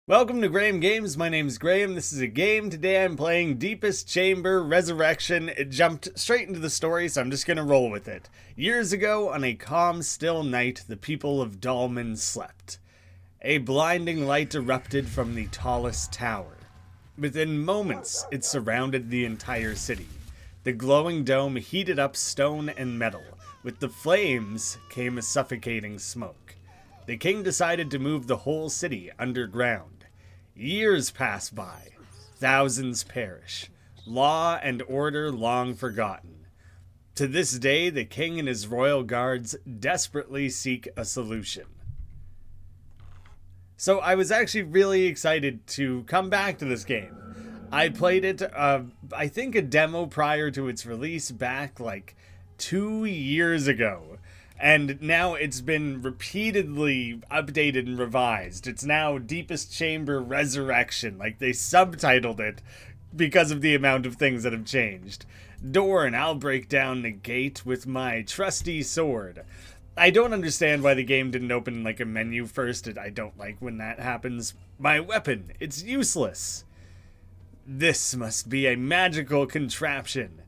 Welcome to Graeme Games. My name's Graeme. This is a game. Today I'm playing Deepest Chamber Resurrection. It jumped straight into the story, so I'm just gonna roll with it. Years ago, on a calm, still night, the people of Dalman slept. A blinding light erupted from the tallest tower. Within moments, it surrounded the entire city. The glowing dome heated up stone and metal. With the flames came a suffocating smoke. The king decided to move the whole city underground. Years pass by. Thousands perish. Law and order long forgotten. To this day, the king and his royal guards desperately seek a solution. So I was actually really excited to come back to this game. I played it, I think a demo prior to its release back like 2 years ago. And now it's been repeatedly updated and revised. It's now Deepest Chamber Resurrection. Like, they subtitled it because of the amount of things that have changed. Dorn, I'll break down the gate with my trusty sword. I don't understand why the game didn't open like a menu first. I don't like when that happens. My weapon, it's useless. This must be a magical contraption.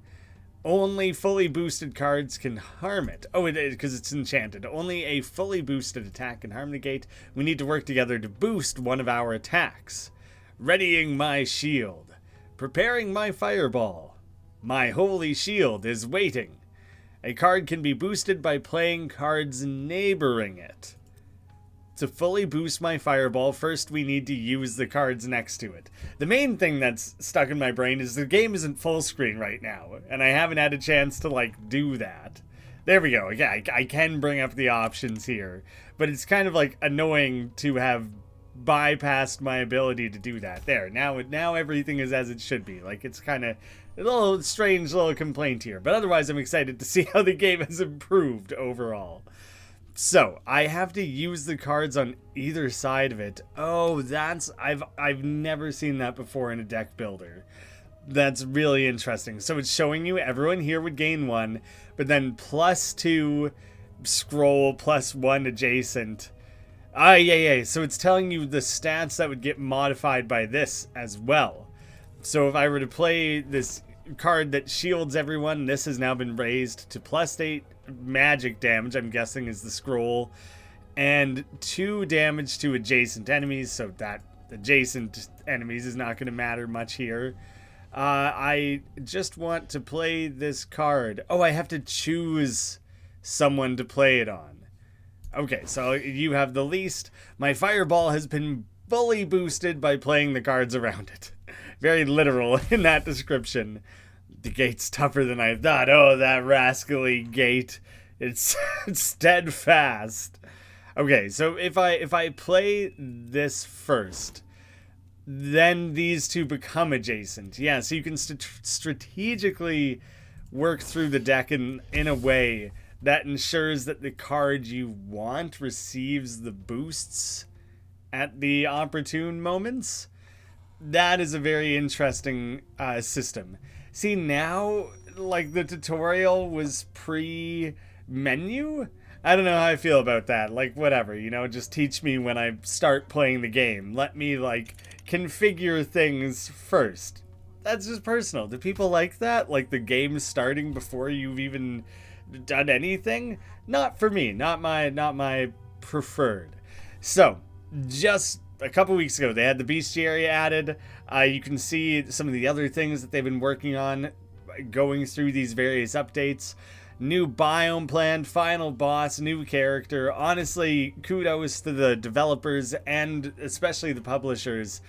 Only fully boosted cards can harm it. Oh, it is because it's enchanted. Only a fully boosted attack can harm the gate. We need to work together to boost one of our attacks. Readying my shield. Preparing my fireball. My holy shield is waiting. A card can be boosted by playing cards neighboring it. To fully boost my fireball, first we need to use the cards next to it. The main thing that's stuck in my brain is the game isn't full screen right now, and I haven't had a chance to, like, do that. There we go. Yeah, I can bring up the options here, but it's kind of, like, annoying to have bypassed my ability to do that. There, now everything is as it should be. Like, it's kind of a little strange little complaint here, but otherwise I'm excited to see how the game has improved overall. So, I have to use the cards on either side of it. Oh, I've never seen that before in a deck builder. That's really interesting. So it's showing you everyone here would gain 1, but then +2 scroll, +1 adjacent. Yeah. So it's telling you the stats that would get modified by this as well. So if I were to play this card that shields everyone, this has now been raised to +8 magic damage, I'm guessing is the scroll, and 2 damage to adjacent enemies, so that adjacent enemies is not going to matter much here. I just want to play this card. Oh, I have to choose someone to play it on. Okay, so you have the least. My fireball has been fully boosted by playing the cards around it. Very literal in that description. The gate's tougher than I thought. Oh, that rascally gate. It's steadfast. Okay, so if I play this first, then these two become adjacent. Yeah, so you can strategically work through the deck in a way that ensures that the card you want receives the boosts at the opportune moments. That is a very interesting system. See, now, like, the tutorial was pre-menu? I don't know how I feel about that. Like, whatever, you know, just teach me when I start playing the game. Let me, like, configure things first. That's just personal. Do people like that? Like, the game starting before you've even done anything? Not for me. Not my preferred. So, just a couple weeks ago, they had the bestiary added. You can see some of the other things that they've been working on going through these various updates. New biome planned, final boss, new character. Honestly, kudos to the developers and especially the publishers,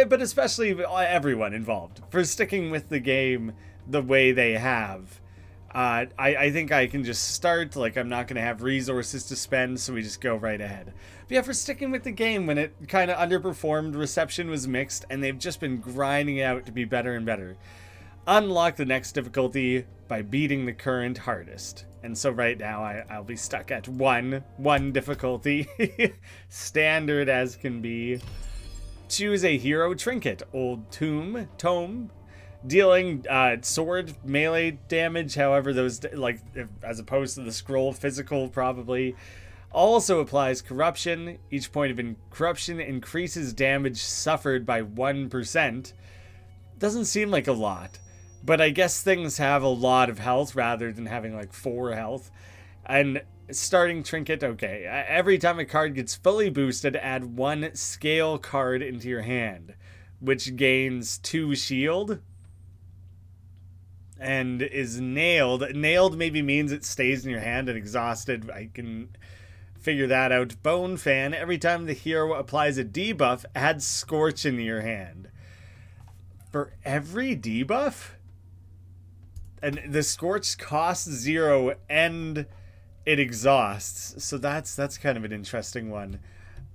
but especially everyone involved for sticking with the game the way they have. I think I can just start, like, I'm not going to have resources to spend, so we just go right ahead. But yeah, for sticking with the game when it kind of underperformed, reception was mixed, and they've just been grinding out to be better and better. Unlock the next difficulty by beating the current hardest. And so right now I'll be stuck at one difficulty. Standard as can be. Choose a hero trinket. Old tome. Dealing sword melee damage, however those, like, as opposed to the scroll physical probably. Also applies corruption. Each point of corruption increases damage suffered by 1%. Doesn't seem like a lot, but I guess things have a lot of health rather than having like 4 health. And starting trinket, okay. Every time a card gets fully boosted, add 1 scale card into your hand, which gains 2 shield and is nailed. Nailed maybe means it stays in your hand, and exhausted, I can figure that out. Bone fan, every time the hero applies a debuff, add scorch into your hand. For every debuff? And the scorch costs 0 and it exhausts. So that's kind of an interesting one.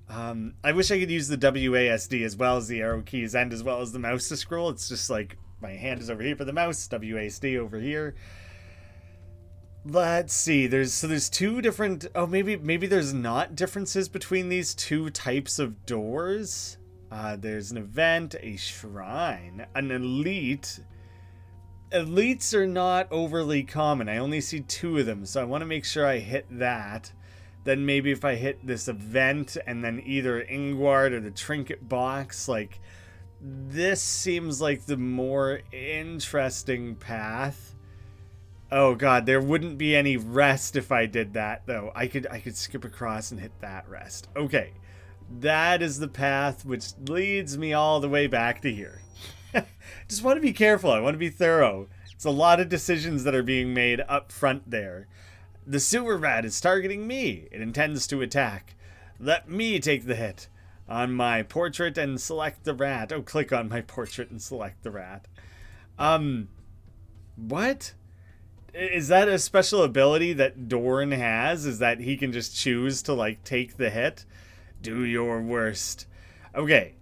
I wish I could use the WASD as well as the arrow keys and as well as the mouse to scroll. It's just like my hand is over here for the mouse, WASD over here. Let's see. There's 2 different. Oh, maybe there's not differences between these 2 types of doors. There's an event, a shrine, an elite. Elites are not overly common. I only see 2 of them, so I want to make sure I hit that. Then maybe if I hit this event and then either Ingward or the trinket box, like, this seems like the more interesting path. Oh god, there wouldn't be any rest if I did that, though. I could skip across and hit that rest. Okay. That is the path which leads me all the way back to here. Just want to be careful. I want to be thorough. It's a lot of decisions that are being made up front there. The sewer rat is targeting me. It intends to attack. Let me take the hit. On my portrait and select the rat. Oh, click on my portrait and select the rat. What? Is that a special ability that Dorn has? Is that he can just choose to, like, take the hit? Do your worst. Okay.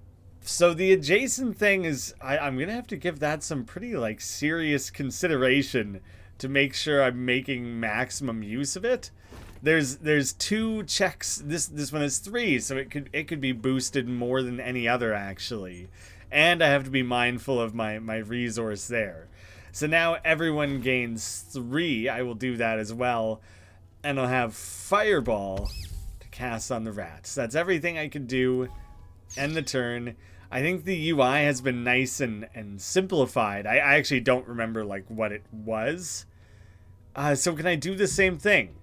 So the adjacent thing is, I'm going to have to give that some pretty, like, serious consideration to make sure I'm making maximum use of it. There's 2 checks. This one is 3, so it could be boosted more than any other, actually. And I have to be mindful of my resource there. So now everyone gains 3. I will do that as well. And I'll have Fireball to cast on the rat. So that's everything I can do. End the turn. I think the UI has been nice and simplified. I actually don't remember, like, what it was. So can I do the same thing?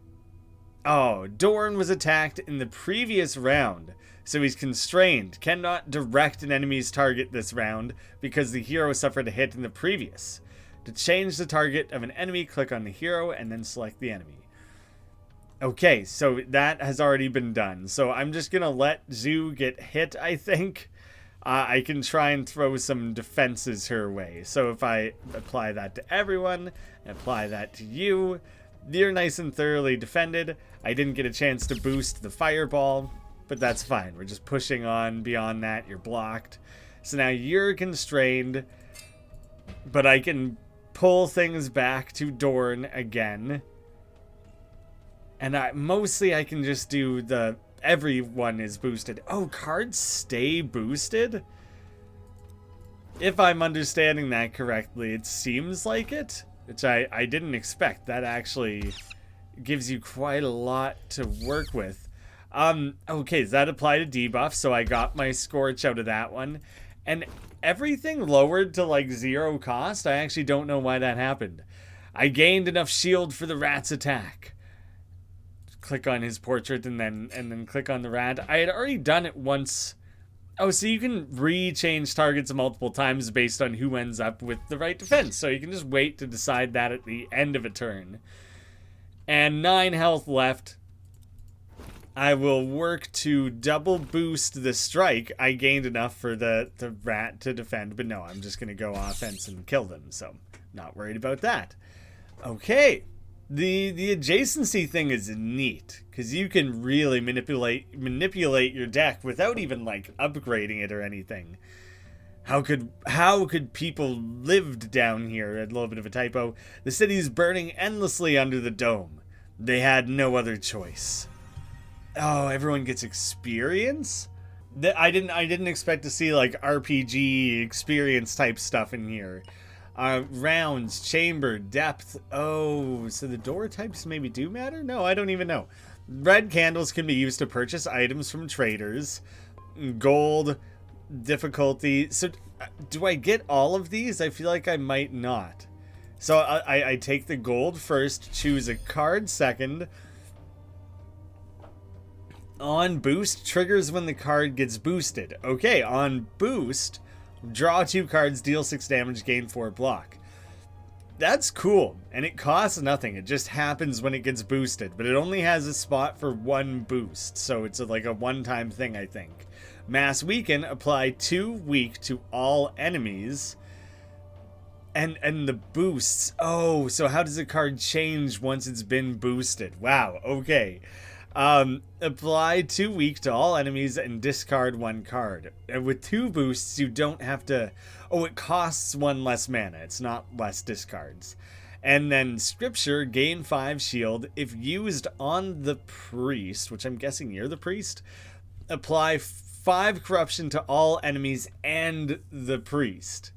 Oh, Dorn was attacked in the previous round, so he's constrained. Cannot direct an enemy's target this round because the hero suffered a hit in the previous. To change the target of an enemy, click on the hero and then select the enemy. Okay, so that has already been done. So I'm just going to let Zoo get hit, I think. I can try and throw some defenses her way. So if I apply that to everyone, apply that to you, you're nice and thoroughly defended. I didn't get a chance to boost the fireball, but that's fine. We're just pushing on. Beyond that, you're blocked. So now you're constrained, but I can pull things back to Dorn again. And mostly I can just do the everyone is boosted. Oh, cards stay boosted? If I'm understanding that correctly, it seems like it, which I didn't expect. That actually gives you quite a lot to work with. Okay, does that apply to debuff? So I got my Scorch out of that one. And everything lowered to like 0 cost. I actually don't know why that happened. I gained enough shield for the rat's attack. Click on his portrait and then click on the rat. I had already done it once. Oh, so you can re-change targets multiple times based on who ends up with the right defense. So you can just wait to decide that at the end of a turn. And 9 health left. I will work to double boost the strike. I gained enough for the rat to defend, but no, I'm just going to go offense and kill them. So not worried about that. Okay. The adjacency thing is neat because you can really manipulate your deck without even like upgrading it or anything. How could people lived down here? A little bit of a typo. The city's burning endlessly under the dome. They had no other choice. Oh, everyone gets experience? I didn't expect to see like RPG experience type stuff in here. Rounds, chamber, depth. Oh, so the door types maybe do matter? No, I don't even know. Red candles can be used to purchase items from traders. Gold, difficulty. So do I get all of these? I feel like I might not. So I take the gold first, choose a card second. On boost, triggers when the card gets boosted. Okay, on boost, draw 2 cards, deal 6 damage, gain 4 block. That's cool, and it costs nothing. It just happens when it gets boosted, but it only has a spot for 1 boost, so it's like a one-time thing, I think. Mass Weaken, apply 2 weak to all enemies. And the boosts. Oh, so how does the card change once it's been boosted? Wow, okay. Apply 2 weak to all enemies and discard 1 card. And with 2 boosts, you don't have to... Oh, it costs 1 less mana. It's not less discards. And then Scripture, gain 5 shield. If used on the priest, which I'm guessing you're the priest, apply 5 corruption to all enemies and the priest.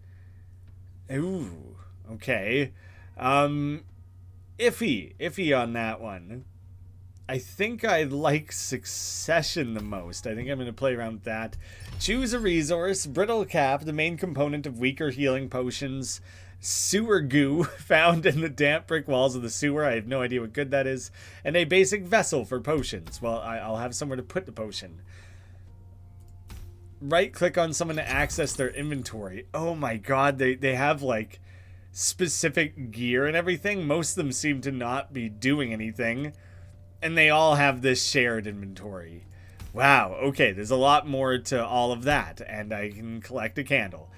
Ooh, okay. Iffy on that one. I think I like Succession the most. I think I'm going to play around with that. Choose a resource. Brittle Cap, the main component of weaker healing potions. Sewer goo, found in the damp brick walls of the sewer. I have no idea what good that is. And a basic vessel for potions. Well, I'll have somewhere to put the potion. Right-click on someone to access their inventory. Oh my god, they have, like, specific gear and everything. Most of them seem to not be doing anything. And they all have this shared inventory. Wow, okay, there's a lot more to all of that, and I can collect a candle.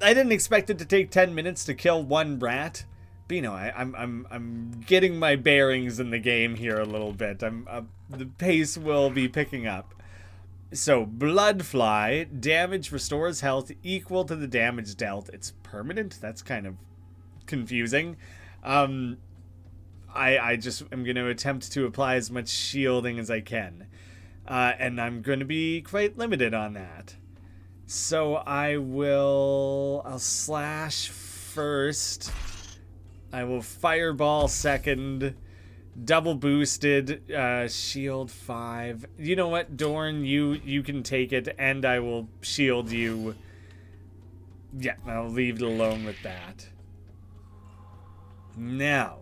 I didn't expect it to take 10 minutes to kill 1 rat, but you know, I'm getting my bearings in the game here a little bit. The pace will be picking up. So, Bloodfly, damage restores health equal to the damage dealt. It's permanent? That's kind of confusing. I just am going to attempt to apply as much shielding as I can. And I'm going to be quite limited on that. So I'll slash first. I will fireball second. Double boosted. Shield 5. You know what, Dorn? You can take it, and I will shield you. Yeah, I'll leave it alone with that. Now.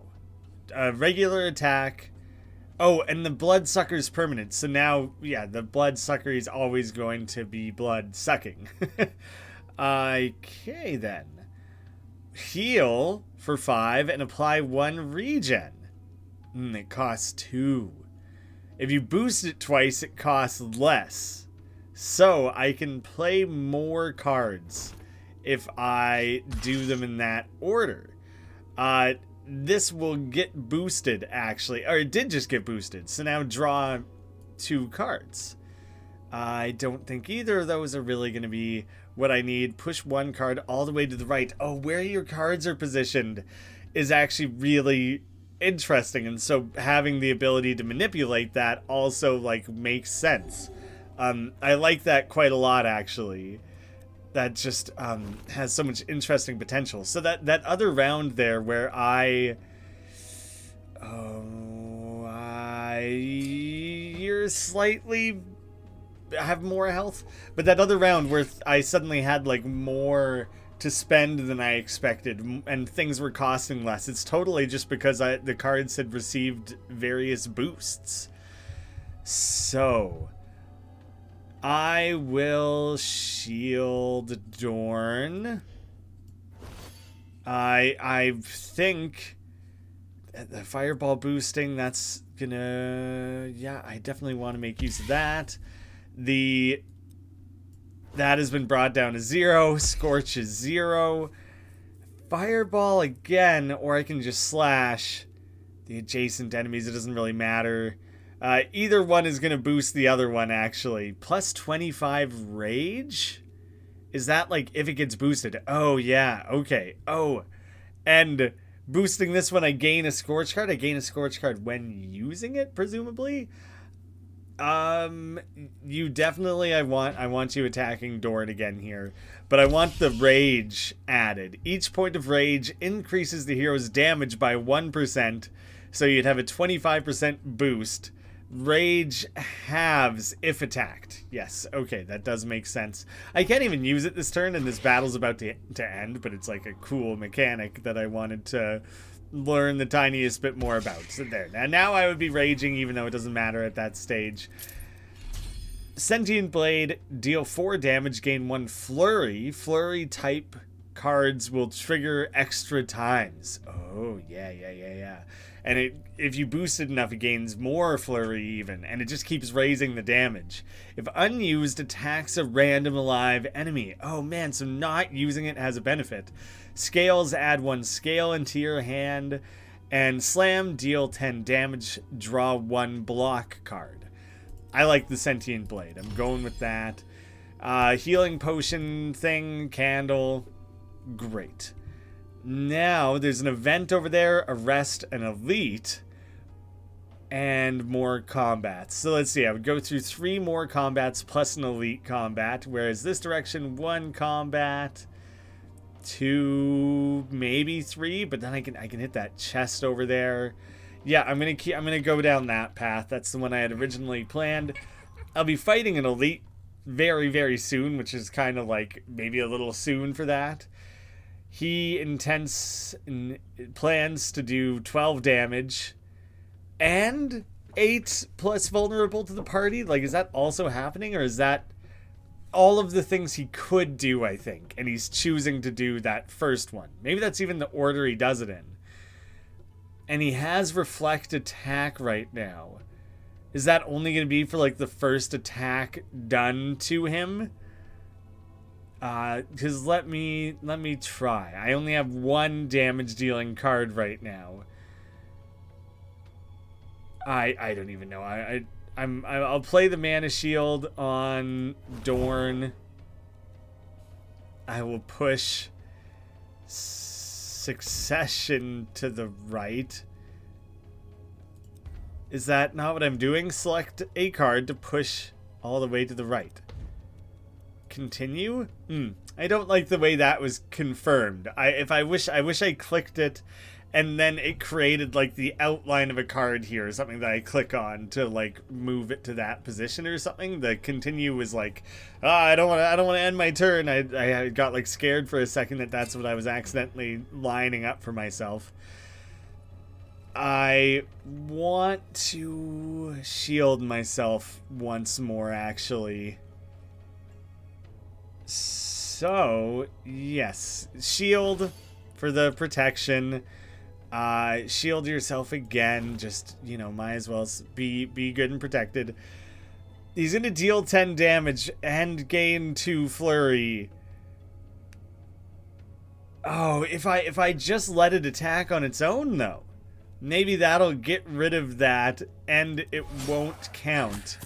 Regular attack. Oh, and the bloodsucker is permanent. So now, yeah, the bloodsucker is always going to be blood sucking. Okay, then. Heal for 5 and apply 1 regen. It costs 2. If you boost it twice, it costs less. So I can play more cards if I do them in that order. This will get boosted, actually. Or it did just get boosted. So now draw 2 cards. I don't think either of those are really going to be what I need. Push 1 card all the way to the right. Oh, where your cards are positioned is actually really interesting. And so having the ability to manipulate that also, like, makes sense. I like that quite a lot, actually. That just has so much interesting potential. So that other round there where you're slightly have more health, but that other round where I suddenly had like more to spend than I expected and things were costing less, it's totally just because the cards had received various boosts. So I will shield Dorn. I think the fireball boosting, that's gonna... Yeah, I definitely want to make use of that. That has been brought down to 0. Scorch is 0. Fireball again, or I can just slash the adjacent enemies. It doesn't really matter. Either one is going to boost the other one, actually. Plus 25 rage? Is that, like, if it gets boosted? Oh, yeah. Okay. Oh, and boosting this one, I gain a Scorch card. I gain a Scorch card when using it, presumably. You definitely, I want you attacking Dorn again here. But I want the rage added. Each point of rage increases the hero's damage by 1%. So you'd have a 25% boost. Rage halves if attacked. Yes, okay, that does make sense. I can't even use it this turn, and this battle's about to end, but it's like a cool mechanic that I wanted to learn the tiniest bit more about. So there. Now I would be raging, even though it doesn't matter at that stage. Sentient Blade, deal 4 damage, gain 1 flurry. Flurry type cards will trigger extra times. Oh, yeah. And if you boost it enough, it gains more flurry even, and it just keeps raising the damage. If unused, attacks a random alive enemy. Oh man, so not using it has a benefit. Scales, add 1 scale into your hand, and slam, deal 10 damage, draw 1 block card. I like the Sentient Blade. I'm going with that. Healing potion thing, candle, great. Now, there's an event over there, arrest an elite, and more combats. So let's see, I would go through 3 more combats plus an elite combat, whereas this direction, 1 combat, 2, maybe 3, but then I can hit that chest over there. Yeah, I'm gonna go down that path. That's the one I had originally planned. I'll be fighting an elite very, very soon, which is kind of like maybe a little soon for that. He plans to do 12 damage and 8 plus vulnerable to the party. Like, is that also happening, or is that all of the things he could do, I think, and he's choosing to do that first one? Maybe that's even the order he does it in. And he has reflect attack right now. Is that only going to be for like the first attack done to him? Because let me try. I only have 1 damage dealing card right now. I don't even know. I'll play the Mana Shield on Dorn. I will push Succession to the right. Is that not what I'm doing? Select a card to push all the way to the right. Continue? I don't like the way that was confirmed. I wish I clicked it and then it created like the outline of a card here or something that I click on to like move it to that position or something. The continue was like, I don't want to end my turn. I got like scared for a second that that's what I was accidentally lining up for myself. I want to shield myself once more, actually. So, yes, shield for the protection. Shield yourself again. Just, might as well be good and protected. He's going to deal 10 damage and gain 2 flurry. Oh, if I just let it attack on its own, though. Maybe that'll get rid of that and it won't count.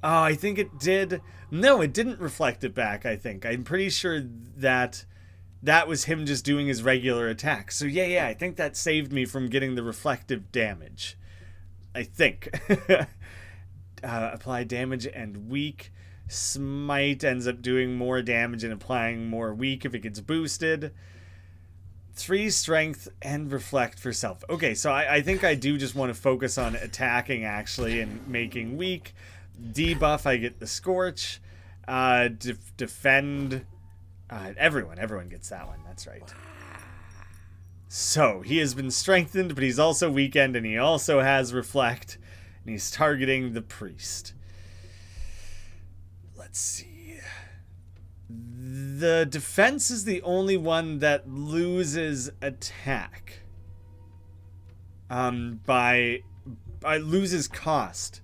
Oh, I think it did. No, it didn't reflect it back, I think. I'm pretty sure that was him just doing his regular attack. So yeah, I think that saved me from getting the reflective damage. I think. Apply damage and weak. Smite ends up doing more damage and applying more weak if it gets boosted. 3 strength and reflect for self. Okay, so I think I do just want to focus on attacking, actually, and making weak. Debuff, I get the Scorch. Defend. Everyone gets that one. That's right. So, he has been strengthened, but he's also weakened, and he also has reflect. And he's targeting the priest. Let's see. The defense is the only one that loses attack. Loses cost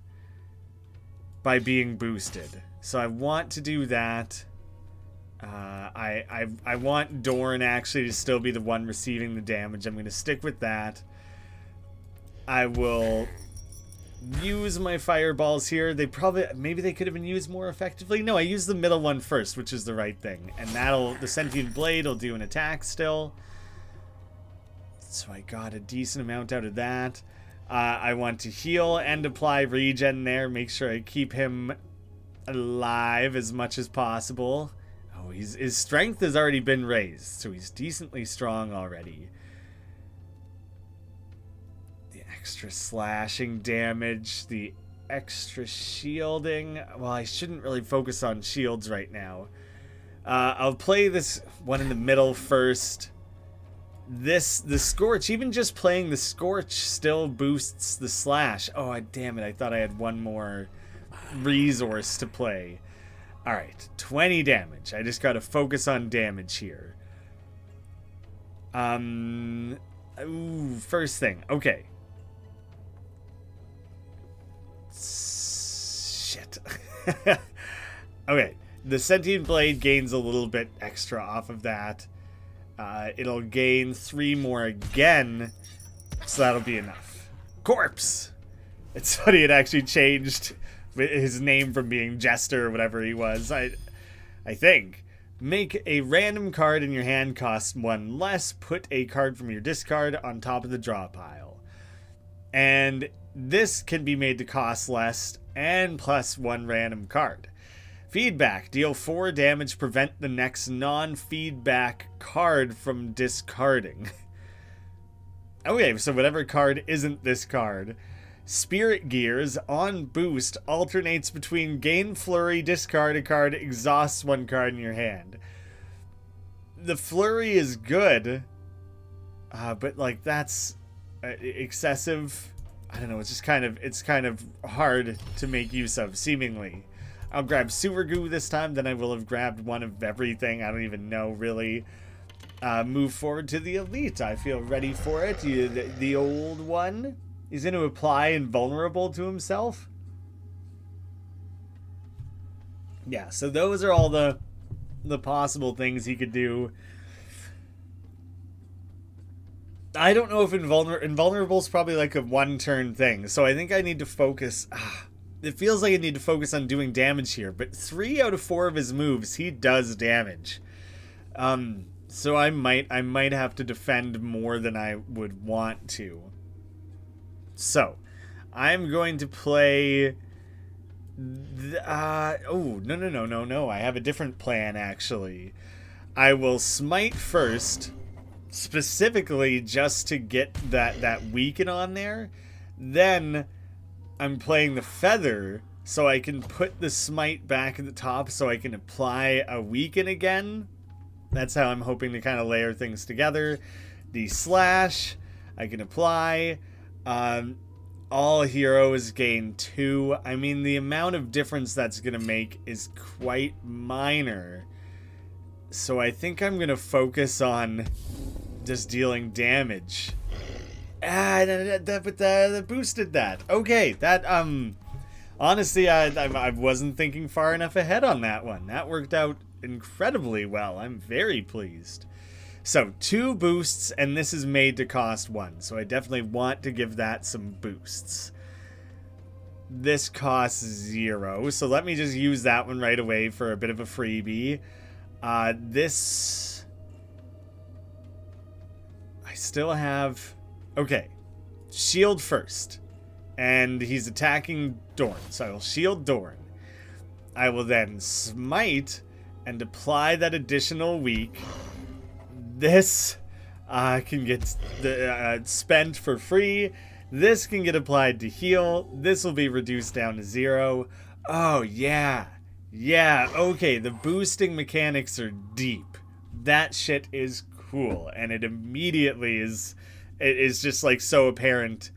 by being boosted. So I want to do that. I want Dorn actually to still be the one receiving the damage. I'm going to stick with that. I will use my fireballs here. Maybe they could have been used more effectively. No, I used the middle one first, which is the right thing. And the Sentient Blade will do an attack still. So I got a decent amount out of that. I want to heal and apply regen there. Make sure I keep him alive as much as possible. Oh, his strength has already been raised, so he's decently strong already. The extra slashing damage, the extra shielding. Well, I shouldn't really focus on shields right now. I'll play this one in the middle first. The Scorch, even just playing the Scorch still boosts the slash. Oh, damn it. I thought I had one more resource to play. Alright, 20 damage. I just gotta focus on damage here. First thing. Okay. Shit. Okay. The Sentient Blade gains a little bit extra off of that. It'll gain 3 more again. So that'll be enough. Corpse! It's funny, it actually changed his name from being Jester or whatever he was. I think. Make a random card in your hand cost 1 less. Put a card from your discard on top of the draw pile. And this can be made to cost less and plus 1 random card. Feedback. Deal 4 damage. Prevent the next non-feedback card from discarding. Okay, so whatever card isn't this card. Spirit Gears, on boost, alternates between gain flurry, discard a card, exhausts 1 card in your hand. The flurry is good, but like that's excessive. I don't know. It's kind of hard to make use of, seemingly. I'll grab Sewer Goo this time. Then I will have grabbed one of everything. I don't even know really. Move forward to the elite. I feel ready for it. The old one. He's going to apply invulnerable to himself. Yeah, so those are all the possible things he could do. I don't know if invulnerable is probably like a 1-turn thing, so I think I need to focus. It feels like I need to focus on doing damage here, but 3 out of 4 of his moves he does damage. So I might have to defend more than I would want to. So, I'm going to play... oh, no. I have a different plan, actually. I will smite first, specifically just to get that weaken on there. Then, I'm playing the feather, so I can put the smite back at the top so I can apply a weaken again. That's how I'm hoping to kind of layer things together. The slash, I can apply... all heroes gain 2. I mean, the amount of difference that's going to make is quite minor. So I think I'm going to focus on just dealing damage. But the boosted that. Okay, that, honestly, I wasn't thinking far enough ahead on that one. That worked out incredibly well. I'm very pleased. So, 2 boosts, and this is made to cost 1. So I definitely want to give that some boosts. This costs 0. So let me just use that one right away for a bit of a freebie. This... I still have... Okay. Shield first. And he's attacking Dorn. So I will shield Dorn. I will then smite and apply that additional weak. This can get spent for free. This can get applied to heal. This will be reduced down to 0. Oh, yeah. Yeah, okay, the boosting mechanics are deep. That shit is cool, and it immediately is... It is just, like, so apparent.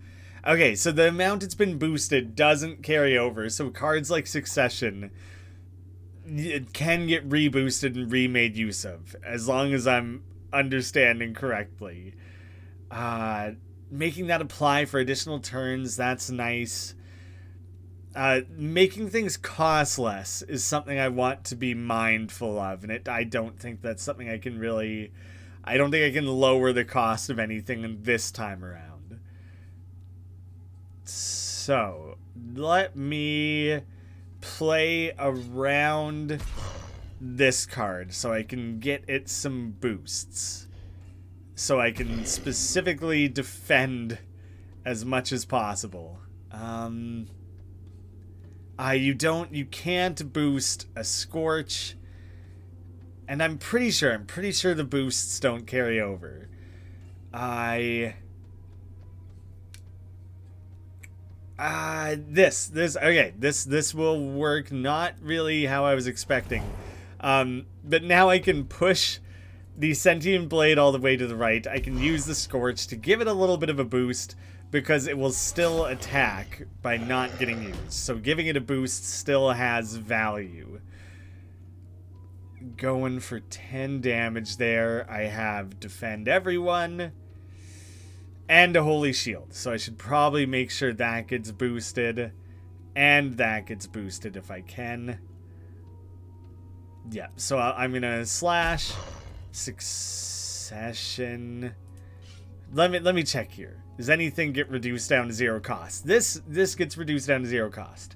Okay, so the amount it's been boosted doesn't carry over, so cards like Succession... It can get reboosted and remade use of, as long as I'm understanding correctly. Making that apply for additional turns, that's nice. Making things cost less is something I want to be mindful of, and I don't think that's something I can really... I don't think I can lower the cost of anything this time around. So, let me play around this card so I can get it some boosts. So I can specifically defend as much as possible. You can't boost a Scorch. And I'm pretty sure the boosts don't carry over. This will work not really how I was expecting. But now I can push the Sentient Blade all the way to the right. I can use the Scorch to give it a little bit of a boost because it will still attack by not getting used. So giving it a boost still has value. Going for 10 damage there. I have Defend Everyone and a Holy Shield. So I should probably make sure that gets boosted and that gets boosted if I can. Yeah, so I'm going to slash Succession. Let me check here. Does anything get reduced down to 0 cost? This gets reduced down to 0 cost.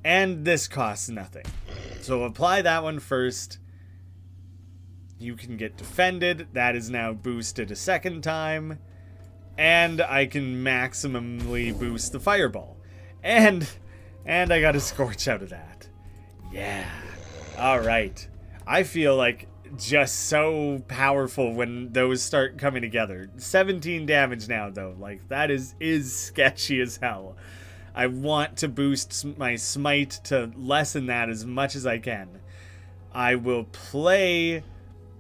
And this costs nothing. So apply that one first. You can get defended. That is now boosted a second time. And I can maximally boost the fireball. And I got a Scorch out of that. Yeah. Alright. I feel like just so powerful when those start coming together. 17 damage now, though. Like, that is sketchy as hell. I want to boost my smite to lessen that as much as I can. I will play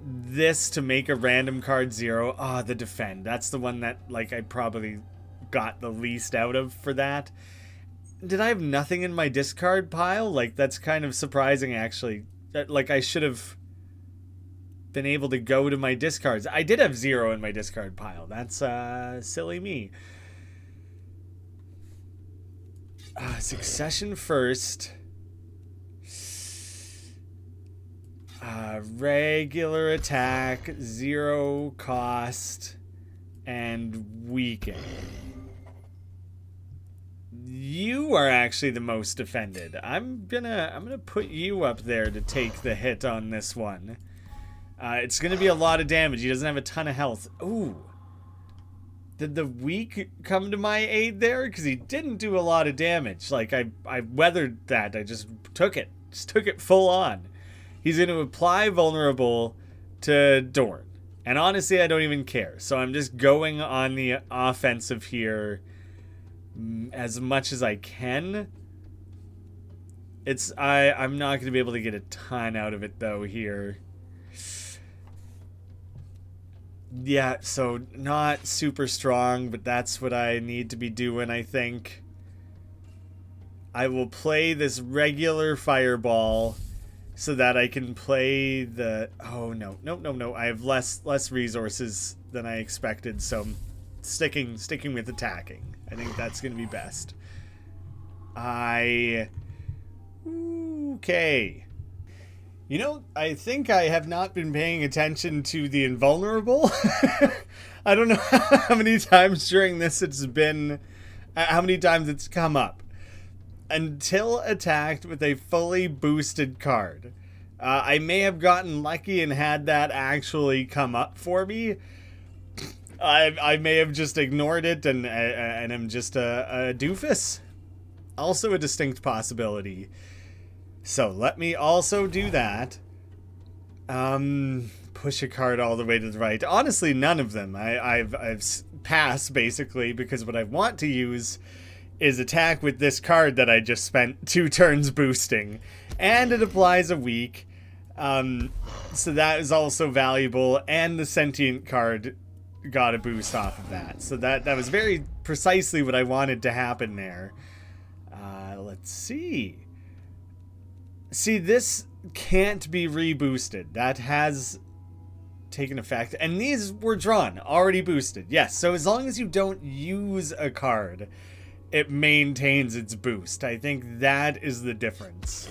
this to make a random card 0. Ah, the defend. That's the one that, like, I probably got the least out of for that. Did I have nothing in my discard pile? Like, that's kind of surprising, actually. Like, I should have been able to go to my discards. I did have 0 in my discard pile. That's silly me. Succession first. Regular attack, 0 cost, and weaken. You are actually the most defended. I'm gonna put you up there to take the hit on this one. It's gonna be a lot of damage. He doesn't have a ton of health. Ooh. Did the weak come to my aid there? Because he didn't do a lot of damage. Like, I weathered that. I just took it. Just took it full on. He's going to apply vulnerable to Dorn. And honestly, I don't even care. So I'm just going on the offensive here as much as I can. I'm not going to be able to get a ton out of it, though, here. Yeah, so not super strong, but that's what I need to be doing, I think. I will play this regular fireball so that I can play the... Oh, no. No. I have less resources than I expected, so I'm sticking with attacking. I think that's going to be best. Okay. You know, I think I have not been paying attention to the invulnerable. I don't know how many times during this it's been, how many times it's come up. Until attacked with a fully boosted card. I may have gotten lucky and had that actually come up for me. I may have just ignored it and I'm just a doofus. Also a distinct possibility. So let me also do that. Push a card all the way to the right. Honestly, none of them. I've passed, basically, because what I want to use is attack with this card that I just spent 2 turns boosting. And it applies a weak. So that is also valuable. And the sentient card got a boost off of that. So that was very precisely what I wanted to happen there. Let's see. See, this can't be reboosted. That has taken effect. And these were drawn, already boosted. Yes, so as long as you don't use a card, it maintains its boost. I think that is the difference.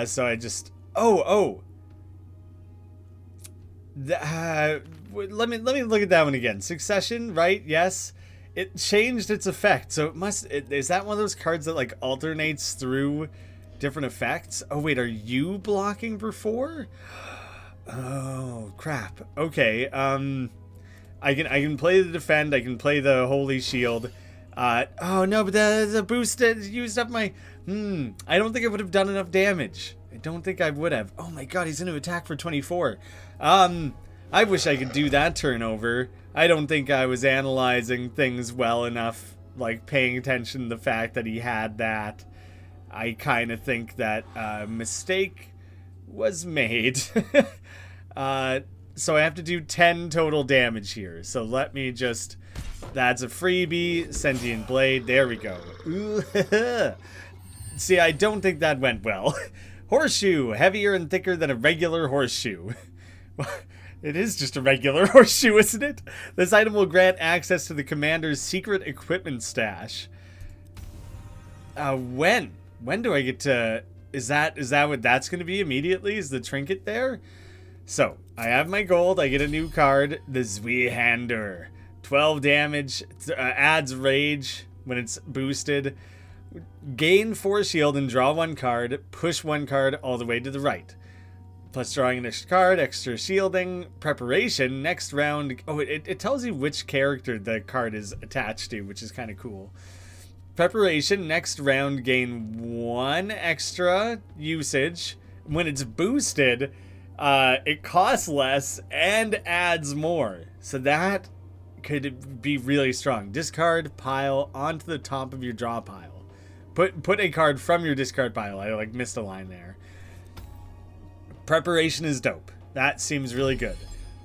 So I just... let me look at that one again. Succession, right? Yes. It changed its effect, so it must... is that one of those cards that, like, alternates through different effects? Oh, wait, are you blocking before? Oh, crap. Okay, I can play the defend, I can play the holy shield. Oh, no, but the boost used up my... I don't think I would have done enough damage. I don't think I would have. Oh my god, he's going to attack for 24. I wish I could do that turnover. I don't think I was analyzing things well enough like paying attention to the fact that he had that. I kind of think that a mistake was made. So I have to do 10 total damage here. So let me just... That's a freebie. Sentient Blade. There we go. See, I don't think that went well. Horseshoe. Heavier and thicker than a regular horseshoe. It is just a regular horseshoe, isn't it? This item will grant access to the commander's secret equipment stash. When? When do I get to... Is that what that's going to be immediately? Is the trinket there? So, I have my gold. I get a new card. The Zweihander. 12 damage. Adds rage when it's boosted. Gain 4 shield and draw 1 card. Push 1 card all the way to the right. Plus drawing an extra card. Extra shielding. Preparation. Next round. Oh, it tells you which character the card is attached to, which is kind of cool. Preparation. Next round, gain 1 extra usage. When it's boosted, it costs less and adds more. So that could be really strong. Discard pile onto the top of your draw pile. Put a card from your discard pile. I like missed a line there. Preparation is dope. That seems really good.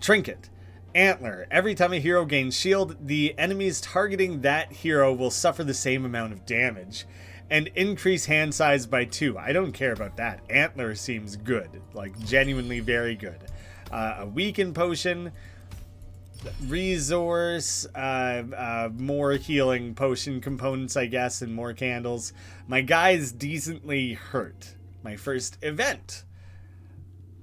Trinket. Antler. Every time a hero gains shield, the enemies targeting that hero will suffer the same amount of damage. And increase hand size by 2. I don't care about that. Antler seems good. Like, genuinely very good. A weaken potion. Resource. More healing potion components, I guess, and more candles. My guy's decently hurt. My first event.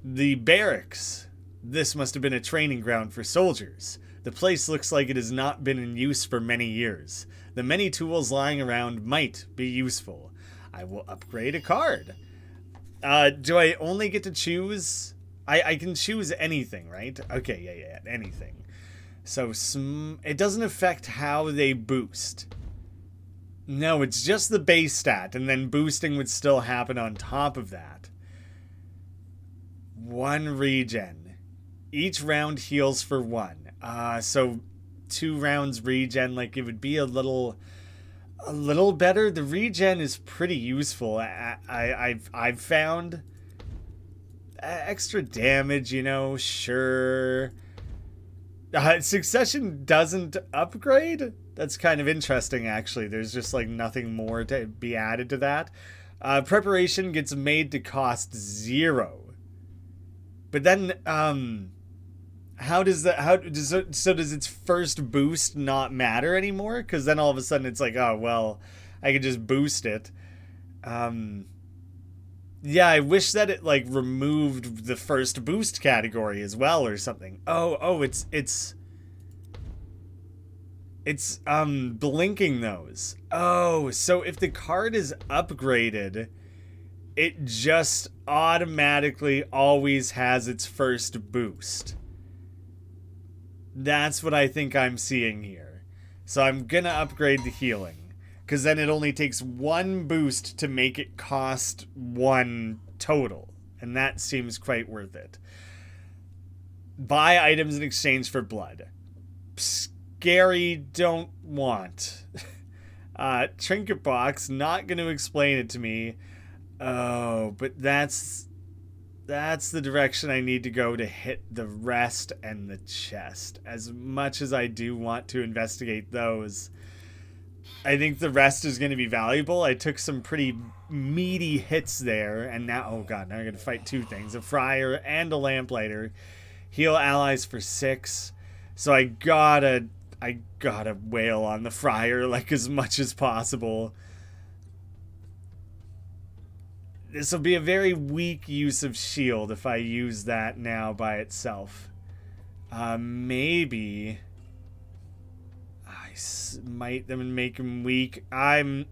The barracks. This must have been a training ground for soldiers. The place looks like it has not been in use for many years. The many tools lying around might be useful. I will upgrade a card. Do I only get to choose? I can choose anything, right? Okay, yeah, anything. So it doesn't affect how they boost. No, it's just the base stat, and then boosting would still happen on top of that. 1 regen. Each round heals for 1. So 2 rounds regen, like it would be a little better. The regen is pretty useful. I've found extra damage, you know, sure. Succession doesn't upgrade. That's kind of interesting, actually. There's just like nothing more to be added to that. Preparation gets made to cost 0. But then, does its first boost not matter anymore? Because then all of a sudden it's like, oh, well, I could just boost it. Yeah, I wish that it, like, removed the first boost category as well or something. Oh, it's blinking those. Oh, so if the card is upgraded, it just automatically always has its first boost. That's what I think I'm seeing here. So I'm gonna upgrade the healing, because then it only takes 1 boost to make it cost 1 total, and that seems quite worth it. Buy items in exchange for blood. Scary, don't want. Trinket box, not gonna explain it to me. Oh, but that's the direction I need to go to hit the rest and the chest. As much as I do want to investigate those, I think the rest is going to be valuable. I took some pretty meaty hits there, and now, oh god, now I'm going to fight 2 things. A friar and a lamplighter. Heal allies for 6. So I gotta wail on the friar, like, as much as possible. This will be a very weak use of shield if I use that now by itself. Maybe I smite them and make them weak. I'm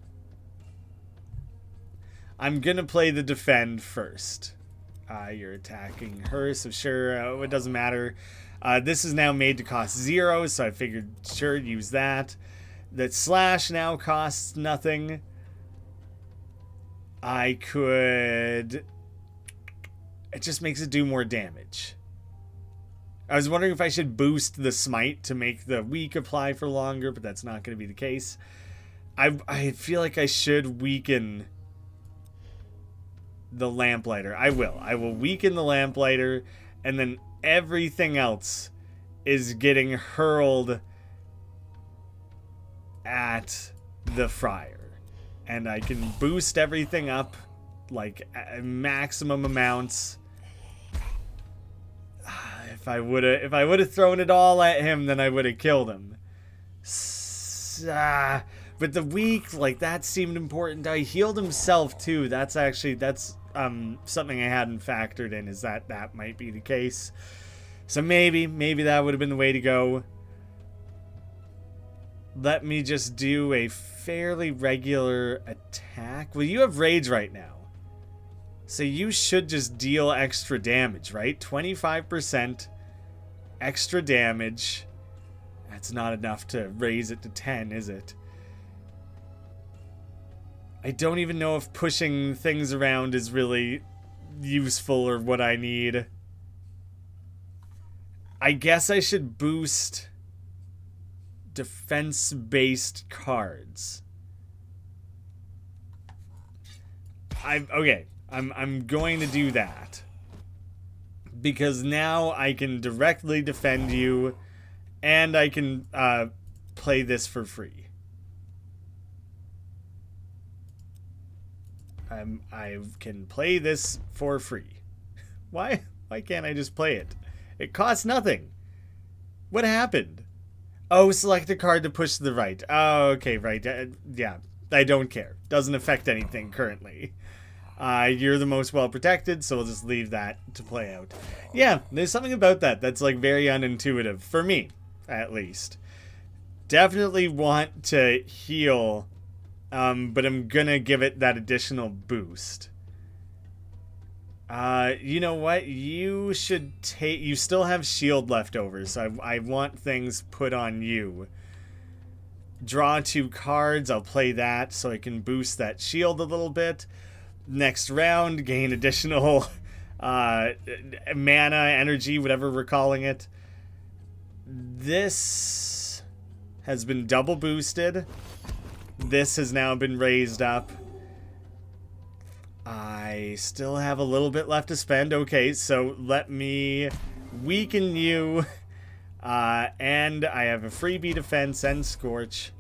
gonna play the defend first. You're attacking her, so sure, it doesn't matter. This is now made to cost 0, so I figured, sure, use that. That slash now costs nothing. I could... It just makes it do more damage. I was wondering if I should boost the smite to make the weak apply for longer, but that's not going to be the case. I feel like I should weaken the lamplighter. I will weaken the lamplighter, and then everything else is getting hurled at the friar. And I can boost everything up like maximum amounts. If I would have thrown it all at him, then I would have killed him. But the weak, like, that seemed important. I healed himself too. That's something I hadn't factored in, is that might be the case. So maybe that would have been the way to go. Let me just do a fairly regular attack. Well, you have rage right now, so you should just deal extra damage, right? 25% extra damage. That's not enough to raise it to 10, is it? I don't even know if pushing things around is really useful or what I need. I guess I should boost defense-based cards. I'm going to do that, because now I can directly defend you, and I can play this for free. I can play this for free. Why can't I just play it? It costs nothing. What happened? Oh, select a card to push to the right. Oh, okay, right. Yeah, I don't care. Doesn't affect anything currently. You're the most well protected, so we'll just leave that to play out. Yeah, there's something about that that's like very unintuitive, for me, at least. Definitely want to heal, but I'm gonna give it that additional boost. You know what? You should take... You still have shield left over, so I want things put on you. Draw 2 cards. I'll play that so I can boost that shield a little bit. Next round, gain additional mana, energy, whatever we're calling it. This has been double boosted. This has now been raised up. I still have a little bit left to spend. Okay, so let me weaken you. And I have a freebie defense and Scorch.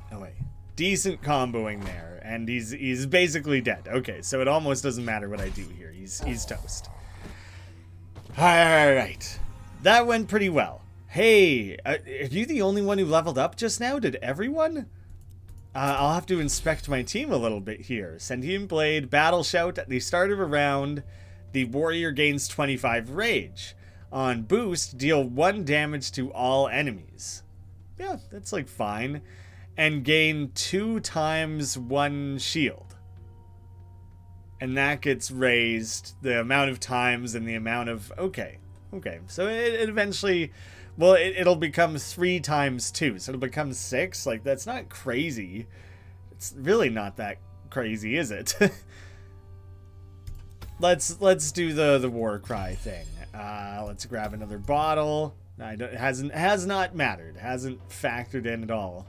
Oh, wait. Decent comboing there. And he's basically dead. Okay, so it almost doesn't matter what I do here. He's toast. Alright. That went pretty well. Hey, are you the only one who leveled up just now? Did everyone? I'll have to inspect my team a little bit here. Sentient Blade, Battle Shout. At the start of a round, the warrior gains 25 rage. On boost, deal 1 damage to all enemies. Yeah, that's like fine. And gain 2 times 1 shield. And that gets raised the amount of times and the amount of... Okay. So it eventually... Well, it'll become 3 times 2, so it'll become 6. Like, that's not crazy. It's really not that crazy, is it? Let's do the war cry thing. Let's grab another bottle. Has not mattered. Hasn't factored in at all.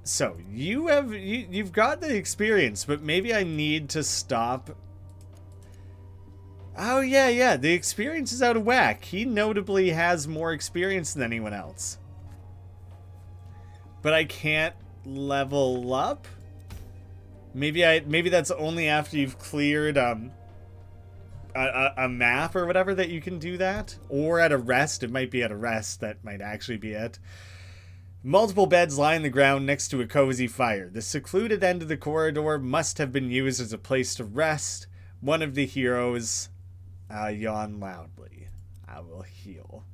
So you've got the experience, but maybe I need to stop. Oh, yeah, the experience is out of whack. He notably has more experience than anyone else. But I can't level up? Maybe that's only after you've cleared a map or whatever that you can do that. Or at a rest. It might be at a rest. That might actually be it. Multiple beds lie on the ground next to a cozy fire. The secluded end of the corridor must have been used as a place to rest. One of the heroes... yawn loudly. I will heal.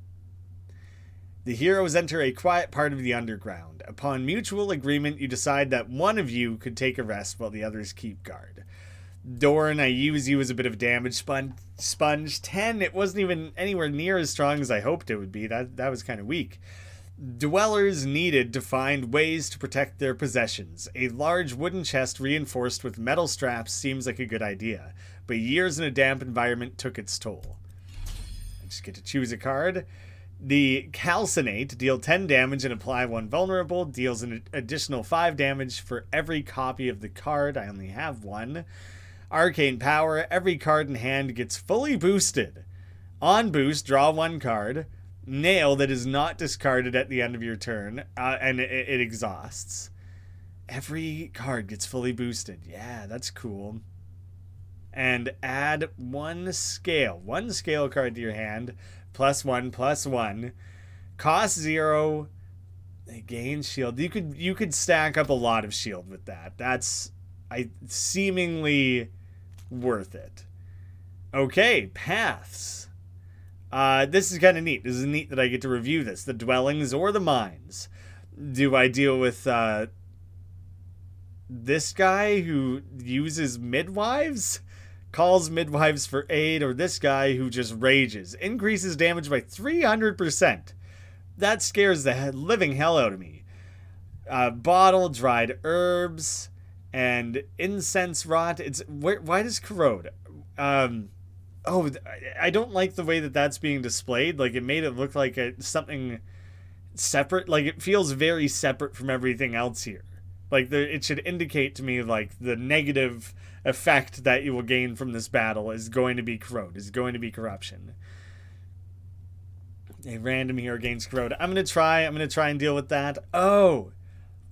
The heroes enter a quiet part of the underground. Upon mutual agreement, you decide that one of you could take a rest while the others keep guard. Doran, I use you as a bit of damage sponge. 10, it wasn't even anywhere near as strong as I hoped it would be. That was kind of weak. Dwellers needed to find ways to protect their possessions. A large wooden chest reinforced with metal straps seems like a good idea, but years in a damp environment took its toll. I just get to choose a card. The calcinate, deal 10 damage and apply 1 vulnerable, deals an additional 5 damage for every copy of the card. I only have 1. Arcane power, every card in hand gets fully boosted. On boost, draw 1 card. Nail that is not discarded at the end of your turn, and it exhausts. Every card gets fully boosted. Yeah, that's cool. And add 1 scale card to your hand. +1/+1. Cost 0. Gain shield. You could stack up a lot of shield with that. That's seemingly worth it. Okay, paths. This is kind of neat. This is neat that I get to review this. The dwellings or the mines. Do I deal with this guy who uses midwives? Calls midwives for aid, or this guy who just rages. Increases damage by 300%. That scares the living hell out of me. Bottle, dried herbs, and incense rot. Why does corrode? Oh, I don't like the way that that's being displayed. Like, it made it look like something separate. Like, it feels very separate from everything else here. Like, it should indicate to me, like, the negative effect that you will gain from this battle is going to be corrode, is going to be corruption. A random hero gains corrode. I'm gonna try and deal with that. Oh,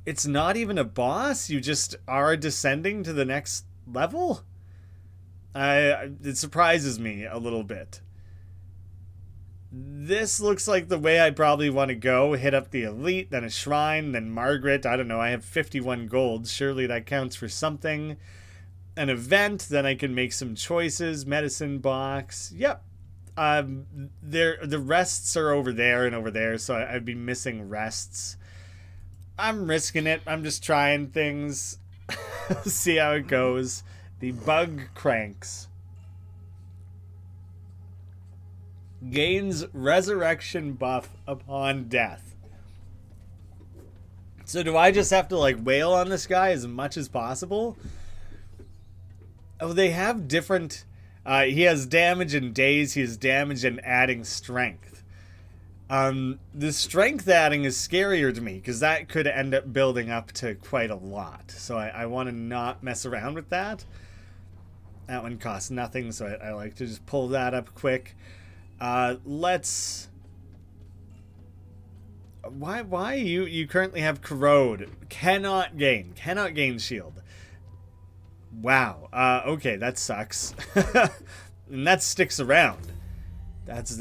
it's not even a boss. You just are descending to the next level. It surprises me a little bit. This looks like the way I probably want to go. Hit up the elite, then a shrine, then Margaret. I don't know. I have 51 gold. Surely that counts for something. An event, then I can make some choices. Medicine box. Yep. The rests are over there and over there, so I'd be missing rests. I'm risking it. I'm just trying things. See how it goes. The bug cranks. Gains resurrection buff upon death. So do I just have to like wail on this guy as much as possible? Oh, they have different... he has damage in daze. He has damage in adding strength. The strength adding is scarier to me because that could end up building up to quite a lot. So I want to not mess around with that. That one costs nothing, so I like to just pull that up quick. Let's... Why you currently have corrode? Cannot gain shield. Wow. Okay, that sucks. And that sticks around. That's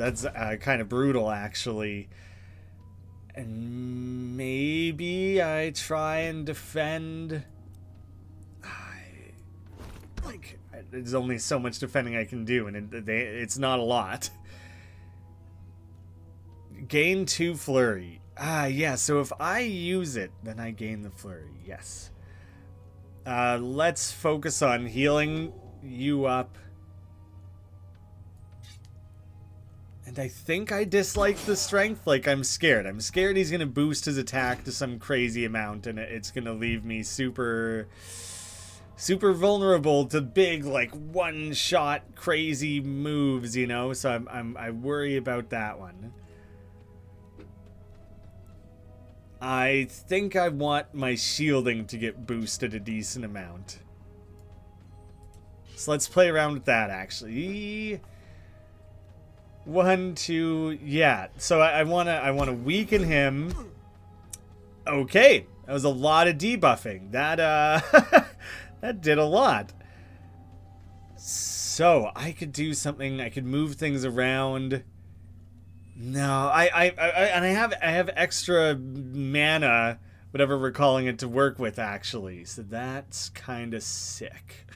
kind of brutal, actually. And maybe I try and defend. There's only so much defending I can do, and it's not a lot. Gain 2 flurry. Yeah, so if I use it, then I gain the flurry. Yes. Let's focus on healing you up. And I think I dislike the strength. Like, I'm scared. I'm scared he's going to boost his attack to some crazy amount, and it's going to leave me super vulnerable to big, like, one-shot crazy moves, you know? So I worry about that one. I think I want my shielding to get boosted a decent amount. So let's play around with that, actually. 1, 2, yeah. So I wanna weaken him. Okay, that was a lot of debuffing. That that did a lot. So I could do something. I could move things around. No, I have extra mana, whatever we're calling it, to work with, actually. So that's kind of sick.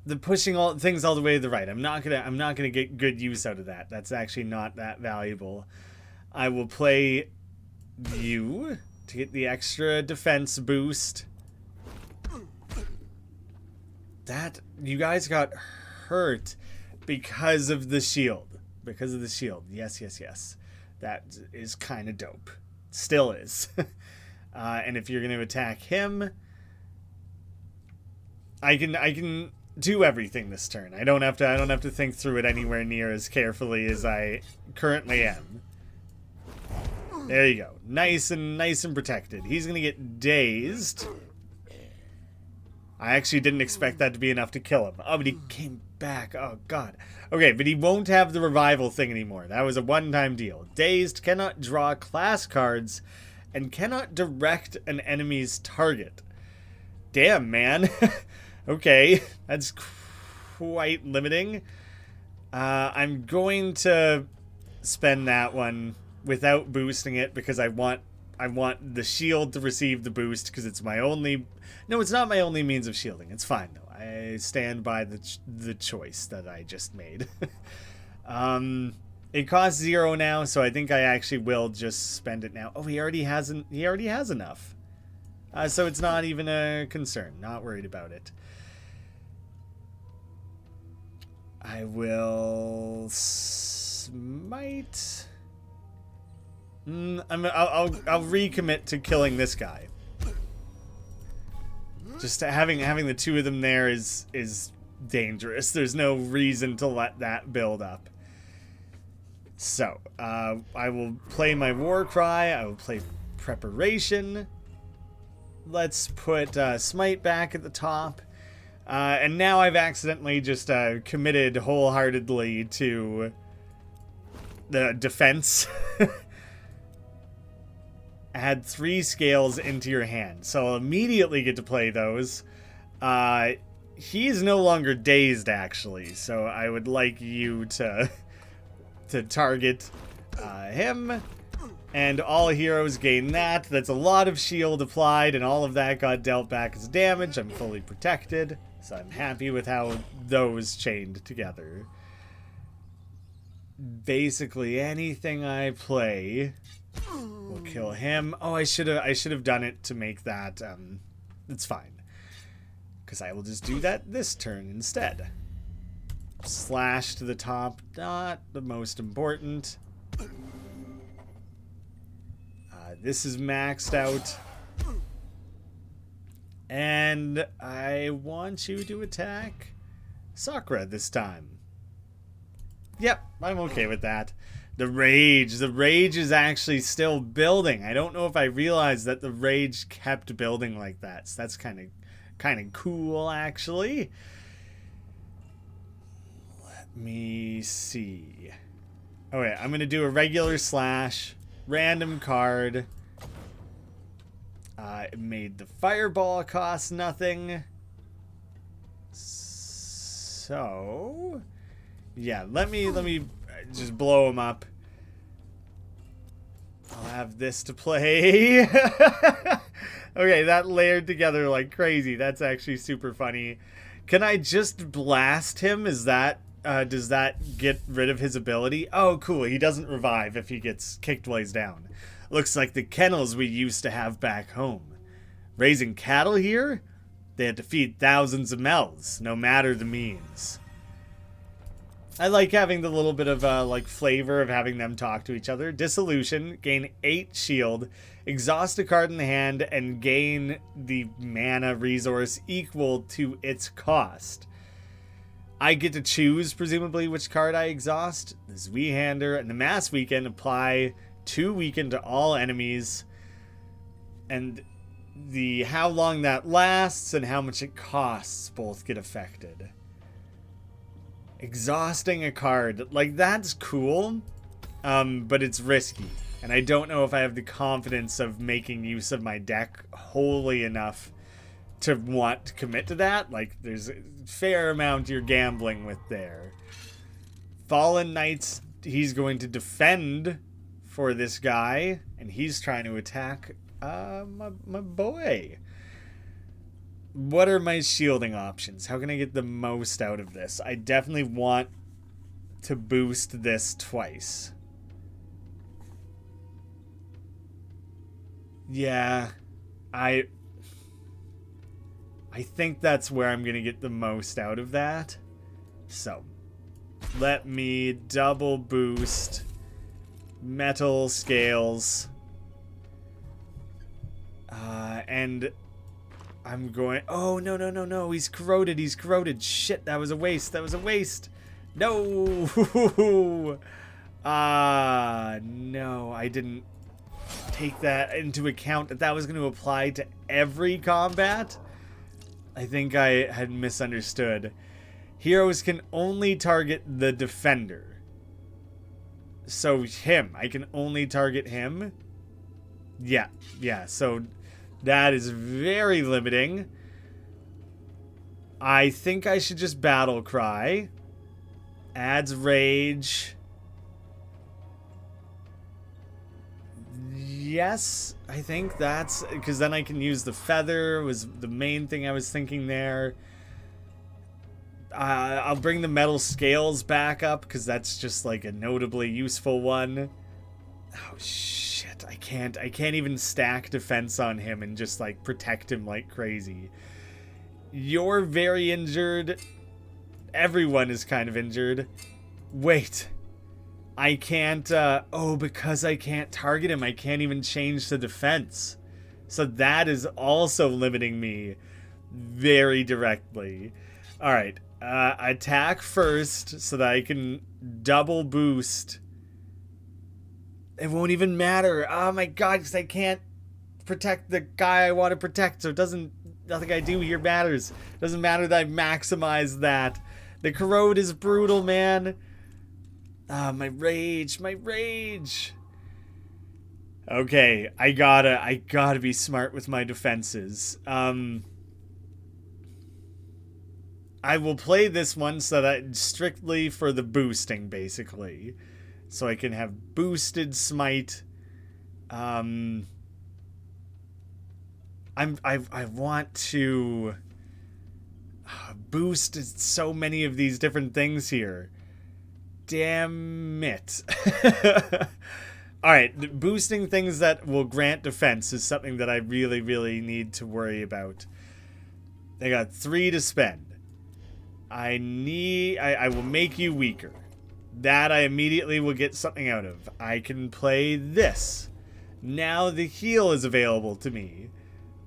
The pushing all things all the way to the right. I'm not gonna get good use out of that. That's actually not that valuable. I will play you to get the extra defense boost. That you guys got hurt because of the shield. Because of the shield. Yes, yes, yes. That is kind of dope. Still is. And if you're going to attack him, I can do everything this turn. I don't have to think through it anywhere near as carefully as I currently am. There you go. Nice and protected. He's gonna get dazed. I actually didn't expect that to be enough to kill him. Oh, but he came back. Oh, God. Okay, but he won't have the revival thing anymore. That was a one-time deal. Dazed, cannot draw class cards, and cannot direct an enemy's target. Damn, man. Okay, that's quite limiting. I'm going to spend that one without boosting it because I want the shield to receive the boost because it's my only... No, it's not my only means of shielding. It's fine, though. I stand by the choice that I just made. It costs 0 now, so I think I actually will just spend it now. Oh, he already has enough. So it's not even a concern. Not worried about it. I will smite. I'll recommit to killing this guy. Just having the two of them there is dangerous. There's no reason to let that build up. So I will play my war cry. I will play preparation. Let's put smite back at the top. And now I've accidentally just committed wholeheartedly to the defense. Add 3 scales into your hand. So I'll immediately get to play those. He's no longer dazed, actually. So I would like you to target him. And all heroes gain that. That's a lot of shield applied, and all of that got dealt back as damage. I'm fully protected. So I'm happy with how those chained together. Basically anything I play will kill him. Oh, I should have done it to make that it's fine. Because I will just do that this turn instead. Slash to the top, not the most important. This is maxed out. And I want you to attack Sakura this time. Yep, I'm okay with that. The rage is actually still building. I don't know if I realized that the rage kept building like that. So that's kind of cool, actually. Let me see. Oh yeah, I'm gonna do a regular slash, random card. It made the fireball cost nothing. So yeah, let me just blow him up. I'll have this to play. Okay, that layered together like crazy. That's actually super funny. Can I just blast him? Is that does that get rid of his ability? Oh, cool. He doesn't revive if he gets kicked while he's down. Looks like the kennels we used to have back home. Raising cattle here? They had to feed thousands of mouths, no matter the means. I like having the little bit of like flavor of having them talk to each other. Dissolution, gain 8 shield, exhaust a card in the hand, and gain the mana resource equal to its cost. I get to choose, presumably, which card I exhaust. The Zweihander and the Mass Weaken apply 2 weaken to all enemies. And the how long that lasts and how much it costs both get affected. Exhausting a card, like, that's cool, but it's risky. And I don't know if I have the confidence of making use of my deck wholly enough to want to commit to that. Like, there's a fair amount you're gambling with there. Fallen Knights, he's going to defend for this guy, and he's trying to attack my boy. What are my shielding options? How can I get the most out of this? I definitely want to boost this twice. Yeah, I think that's where I'm going to get the most out of that. So, let me double boost metal scales. And I'm going... Oh, no, no, no, no. He's corroded. He's corroded. Shit, that was a waste. That was a waste. No. No, I didn't take that into account, that was going to apply to every combat. I think I had misunderstood. Heroes can only target the defender. So him. I can only target him. Yeah. So that is very limiting. I think I should just battle cry. Adds rage. Yes, I think that's... Because then I can use the feather was the main thing I was thinking there. I'll bring the metal scales back up because that's just like a notably useful one. Oh shit, I can't even stack defense on him and just like protect him like crazy. You're very injured. Everyone is kind of injured. Wait. I can't, oh, because I can't target him, I can't even change the defense. So that is also limiting me very directly. Alright, attack first so that I can double boost. It won't even matter. Oh my god, because I can't protect the guy I want to protect, so it doesn't, nothing I do here matters. It doesn't matter that I maximize that. The corrode is brutal, man. Ah, my rage, my rage. Okay, I gotta be smart with my defenses. I will play this one so that strictly for the boosting, basically. So I can have boosted smite. I want to boost so many of these different things here. Damn it. Alright, boosting things that will grant defense is something that I really, really need to worry about. I got 3 to spend. I will make you weaker. That I immediately will get something out of. I can play this. Now the heal is available to me.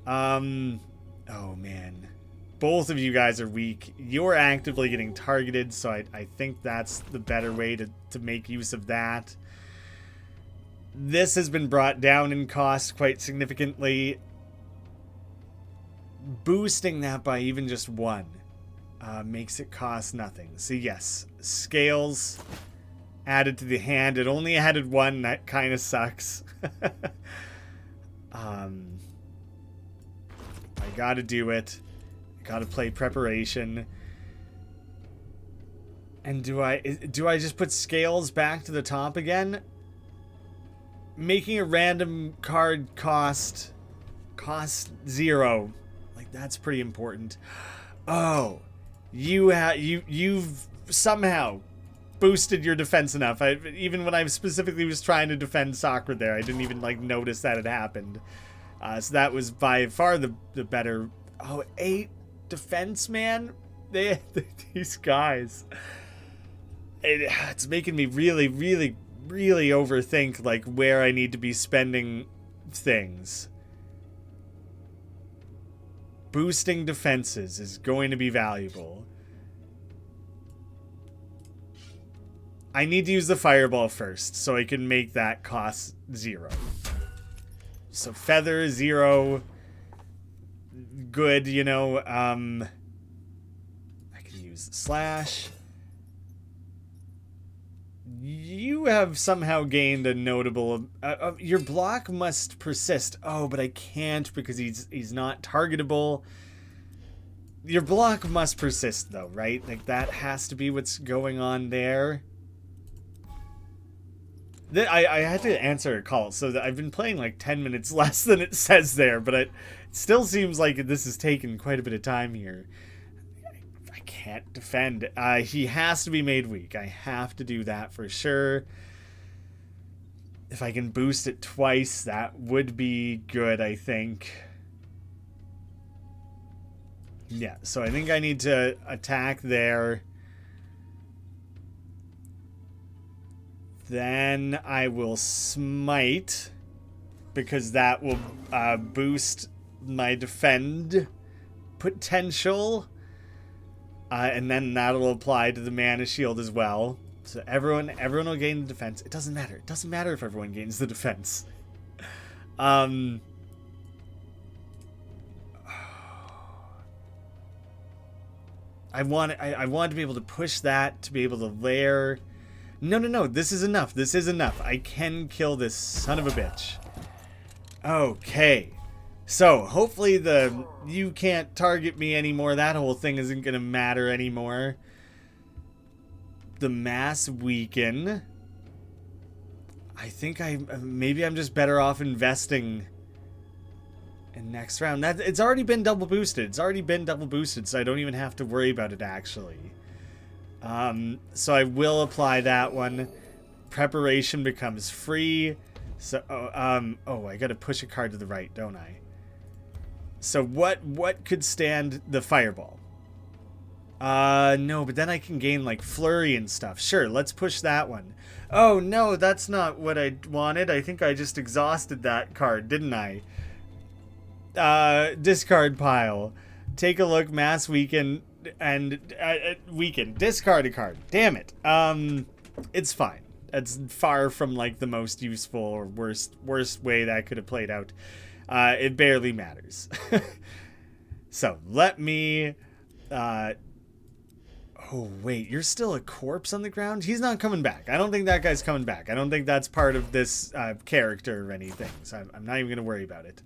Oh man. Both of you guys are weak. You're actively getting targeted, so I think that's the better way to make use of that. This has been brought down in cost quite significantly. Boosting that by even just 1 makes it cost nothing. So yes, scales added to the hand. It only added 1. That kind of sucks. I gotta do it. Gotta play preparation. And do I just put scales back to the top again? Making a random card cost 0. Like, that's pretty important. Oh, you've somehow boosted your defense enough. Even when I specifically was trying to defend soccer there, I didn't even like notice that it happened. So that was by far the better. Oh, 8 defense, man. These guys. It's making me really, really, really overthink like where I need to be spending things. Boosting defenses is going to be valuable. I need to use the fireball first so I can make that cost 0. So feather 0. Good, you know. I can use the slash. You have somehow gained a notable... your block must persist. Oh, but I can't because he's not targetable. Your block must persist, though, right? Like, that has to be what's going on there. I had to answer a call, so that I've been playing like 10 minutes less than it says there, but it still seems like this has taken quite a bit of time here. I can't defend. He has to be made weak. I have to do that for sure. If I can boost it twice, that would be good, I think. Yeah, so I think I need to attack there. Then I will smite, because that will boost my defend. potential. And then that'll apply to the mana shield as well. So everyone will gain the defense. It doesn't matter. It doesn't matter if everyone gains the defense. I want to be able to push that, to be able to lair. No. This is enough. This is enough. I can kill this son of a bitch. Okay. So, hopefully the you can't target me anymore, that whole thing isn't going to matter anymore. The mass weaken. I think maybe I'm just better off investing in next round. It's already been double boosted. It's already been double boosted, so I don't even have to worry about it, actually. So I will apply that one. Preparation becomes free. So, oh, I gotta push a card to the right, don't I? So what could stand the fireball? No, but then I can gain like flurry and stuff. Sure, let's push that one. Oh no, that's not what I wanted. I think I just exhausted that card, didn't I? Discard pile. Take a look, mass weaken, and weaken. Discard a card. Damn it. It's fine. It's far from like the most useful or worst way that could have played out. It barely matters. So let me oh wait, you're still a corpse on the ground? He's not coming back. I don't think that guy's coming back. I don't think that's part of this character or anything, so I'm not even gonna worry about it.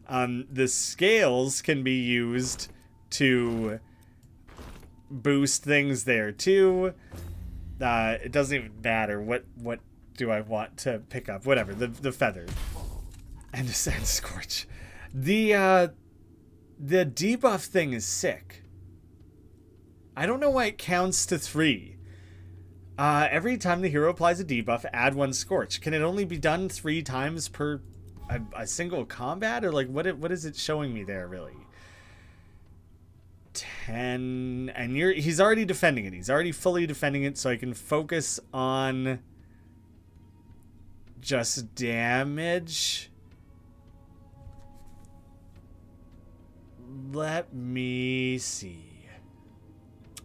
The scales can be used to boost things there too. It doesn't even matter what do I want to pick up. Whatever, the feather and a sand scorch. The debuff thing is sick. I don't know why it counts to 3. Every time the hero applies a debuff, add 1 scorch. Can it only be done 3 times per a single combat, or like what is it showing me there really? 10, and he's already defending it. He's already fully defending it, so I can focus on just damage. Let me see.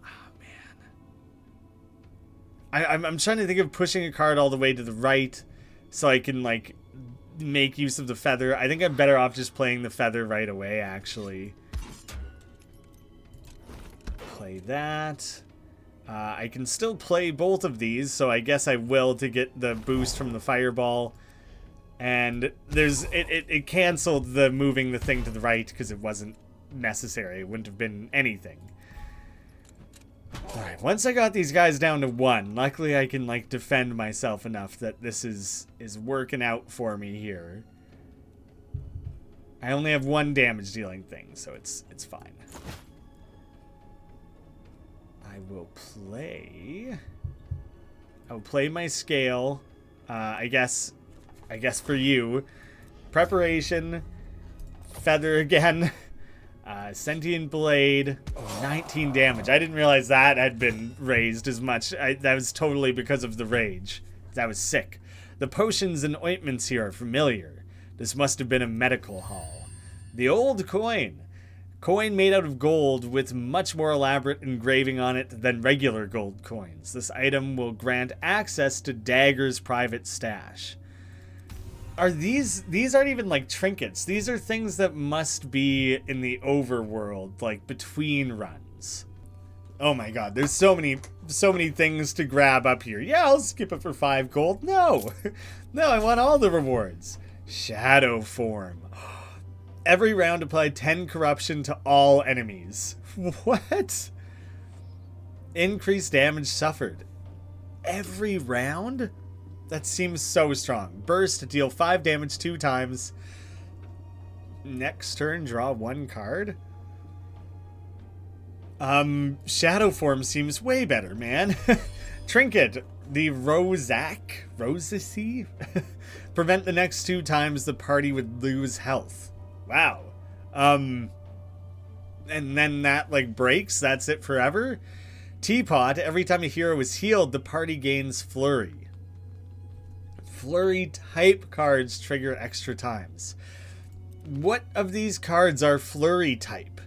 Oh man, I'm trying to think of pushing a card all the way to the right so I can like make use of the feather. I think I'm better off just playing the feather right away, actually. Play that. I can still play both of these, so I guess I will to get the boost from the fireball. And it canceled the moving the thing to the right because it wasn't necessary. It wouldn't have been anything. Alright, once I got these guys down to 1, luckily I can like defend myself enough that this is working out for me here. I only have 1 damage dealing thing, so it's fine. I will play my scale. I guess for you. Preparation. Feather again. Sentient Blade. Oh, 19 damage. I didn't realize that had been raised as much. That was totally because of the rage. That was sick. The potions and ointments here are familiar. This must have been a medical haul. The old coin. Coin made out of gold with much more elaborate engraving on it than regular gold coins. This item will grant access to Dagger's private stash. Are these aren't even like trinkets. These are things that must be in the overworld, like between runs. Oh my god, there's so many things to grab up here. Yeah, I'll skip it for 5 gold. No. No, I want all the rewards. Shadow form. Every round apply 10 corruption to all enemies. What? Increased damage suffered. Every round? That seems so strong. Burst to deal 5 damage 2 times. Next turn, draw 1 card. Shadow form seems way better, man. Trinket. The Rosac? Rosacy? Prevent the next 2 times the party would lose health. Wow. And then that like breaks. That's it forever. Teapot. Every time a hero is healed, the party gains flurry. Flurry type cards trigger extra times. What of these cards are flurry type?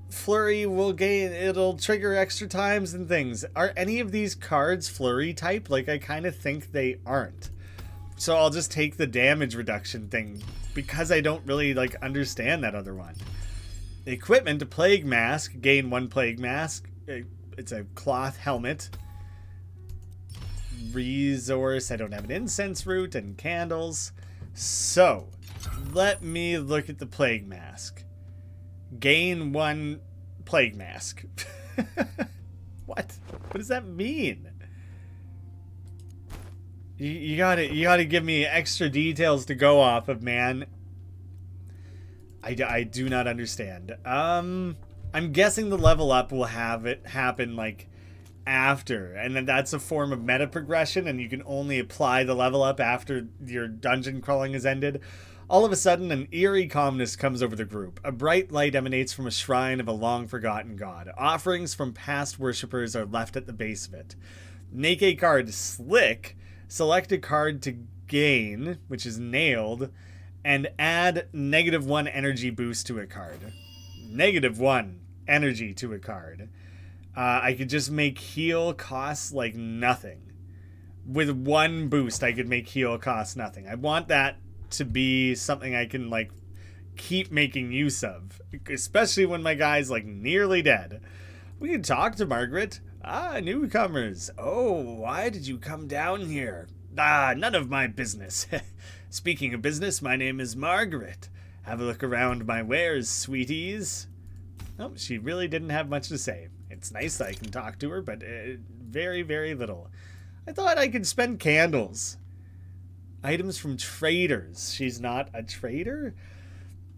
Flurry will it'll trigger extra times and things. Are any of these cards flurry type? Like, I kind of think they aren't. So I'll just take the damage reduction thing because I don't really, like, understand that other one. Equipment, a plague mask. Gain 1 plague mask. It's a cloth helmet. Resource, I don't have an incense root and candles. So, let me look at the plague mask. Gain 1 plague mask. What? What does that mean? You gotta give me extra details to go off of, man. I do not understand. I'm guessing the level up will have it happen like after, and then that's a form of meta progression, and you can only apply the level up after your dungeon crawling has ended. All of a sudden, an eerie calmness comes over the group. A bright light emanates from a shrine of a long-forgotten god. Offerings from past worshippers are left at the base of it. Make a card Slick. Select a card to gain, which is nailed, and add -1 energy boost to a card. -1 energy to a card. I could just make heal costs like nothing. With 1 boost, I could make heal cost nothing. I want that to be something I can, like, keep making use of, especially when my guy's, like, nearly dead. We can talk to Margaret. Newcomers. Oh, why did you come down here? None of my business. Speaking of business, my name is Margaret. Have a look around my wares, sweeties. Oh, she really didn't have much to say. It's nice that I can talk to her, but very, very little. I thought I could spend candles. Items from traders. She's not a trader?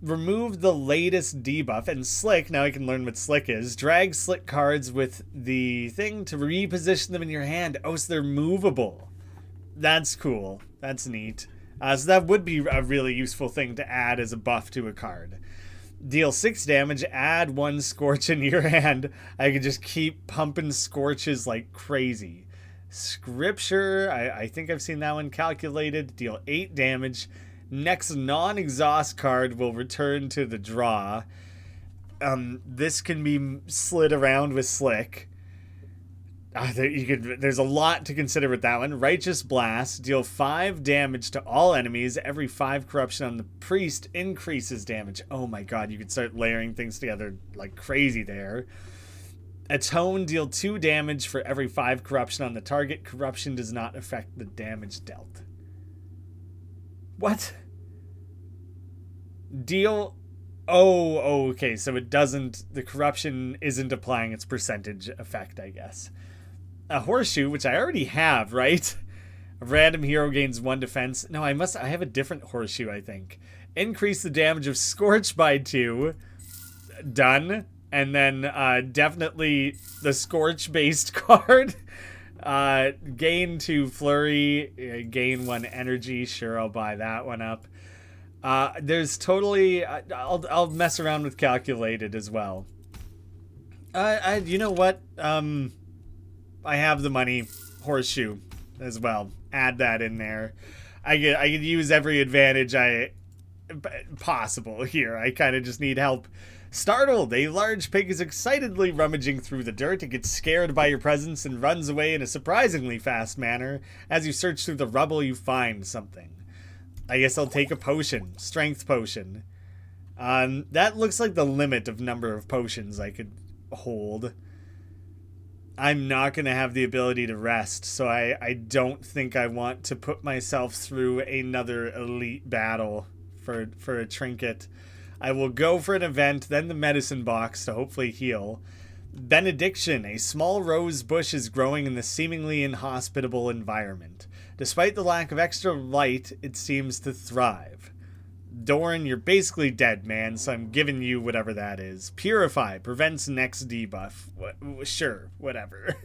Remove the latest debuff, and Slick, now I can learn what Slick is. Drag Slick cards with the thing to reposition them in your hand. Oh, so they're movable. That's cool. That's neat. So that would be a really useful thing to add as a buff to a card. Deal 6 damage, add 1 Scorch in your hand. I could just keep pumping Scorches like crazy. Scripture, I think I've seen that one calculated. Deal 8 damage. Next non-exhaust card will return to the draw. This can be slid around with Slick. There's a lot to consider with that one. Righteous Blast. Deal 5 damage to all enemies. Every 5 corruption on the priest increases damage. Oh my god, you could start layering things together like crazy there. Atone. Deal 2 damage for every 5 corruption on the target. Corruption does not affect the damage dealt. What? Deal... Oh, okay, so it doesn't... The corruption isn't applying its percentage effect, I guess. A horseshoe, which I already have, right? A random hero gains 1 defense. No, I have a different horseshoe, I think. Increase the damage of Scorch by 2. Done. And then definitely the Scorch-based card. Gain 2 flurry. Gain 1 energy. Sure, I'll buy that one up. There's totally... I'll mess around with calculated as well. You know what? I have the money. Horseshoe as well. Add that in there. I could use every advantage possible here. I kind of just need help. Startled, a large pig is excitedly rummaging through the dirt. It gets scared by your presence and runs away in a surprisingly fast manner. As you search through the rubble, you find something. I guess I'll take a potion. Strength potion. That looks like the limit of number of potions I could hold. I'm not going to have the ability to rest, so I don't think I want to put myself through another elite battle for a trinket. I will go for an event, then the medicine box to hopefully heal. Benediction. A small rose bush is growing in the seemingly inhospitable environment. Despite the lack of extra light, it seems to thrive. Doran, you're basically dead, man, so I'm giving you whatever that is. Purify. Prevents next debuff. Sure, whatever.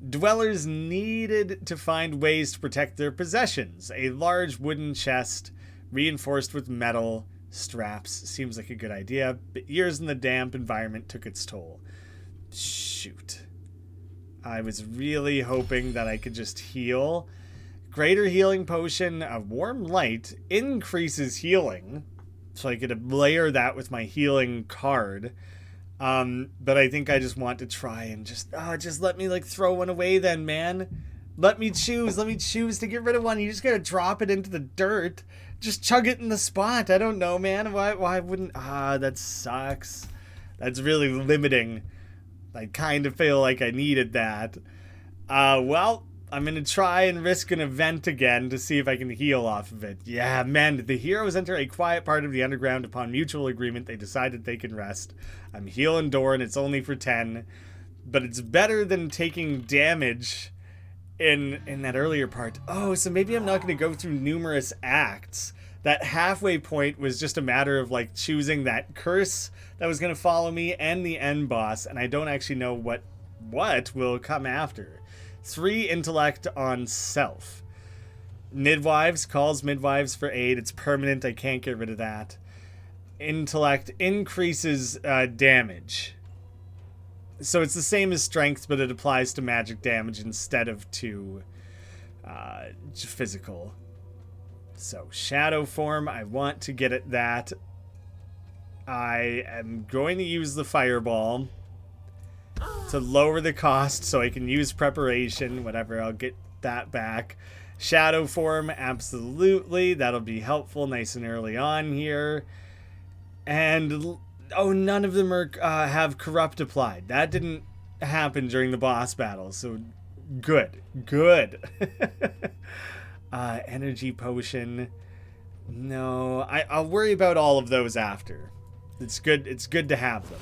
Dwellers needed to find ways to protect their possessions. A large wooden chest, reinforced with metal straps. Seems like a good idea, but years in the damp environment took its toll. Shoot. I was really hoping that I could just heal. Greater healing potion, a warm light, increases healing. so I could layer that with my healing card. But I think I just want to try and just let me like throw one away then, man. Let me choose to get rid of one. You just gotta drop it into the dirt. Just chug it in the spot. I don't know, man. Why wouldn't... that sucks. That's really limiting. I kind of feel like I needed that. Well, I'm gonna try and risk an event again to see if I can heal off of it. Yeah, man, the heroes enter a quiet part of the underground. Upon mutual agreement, they decided they can rest. I'm healing Door, and it's only for 10. But it's better than taking damage in that earlier part. Oh, so maybe I'm not going to go through numerous acts. That halfway point was just a matter of like choosing that curse that was going to follow me and the end boss, and I don't actually know what will come after. 3 intellect on self. Midwives calls midwives for aid. It's permanent. I can't get rid of that. Intellect increases damage. So it's the same as strength, but it applies to magic damage instead of to physical. So shadow form, I want to get at that. I am going to use the fireball to lower the cost so I can use preparation, whatever, I'll get that back. Shadow form, absolutely, that'll be helpful nice and early on here. And oh, none of them are have corrupt applied. That didn't happen during the boss battle, so good. Energy potion. No, I'll worry about all of those after. It's good to have them.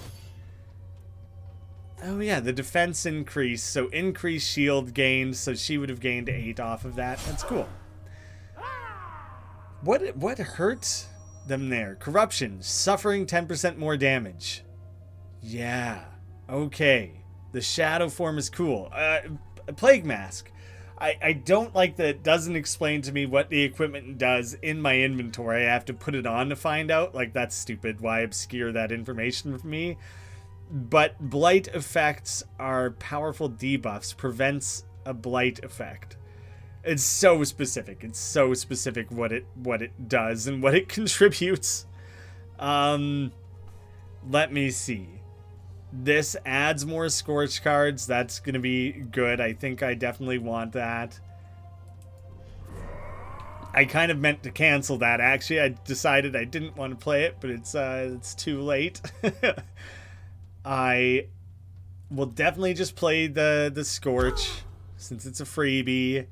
Oh yeah, the defense increase, so increased shield gained, so she would have gained 8 off of that. That's cool. What hurt them there? Corruption, suffering 10% more damage. Yeah, okay. The shadow form is cool. Plague mask. I don't like that it doesn't explain to me what the equipment does in my inventory. I have to put it on to find out. Like, that's stupid. Why obscure that information from me? But blight effects are powerful debuffs. Prevents a blight effect. It's so specific. It's so specific what it does and what it contributes. Let me see. This adds more Scorch cards. That's going to be good. I think I definitely want that. I kind of meant to cancel that, actually. I decided I didn't want to play it, but it's too late. I will definitely just play the Scorch, since it's a freebie.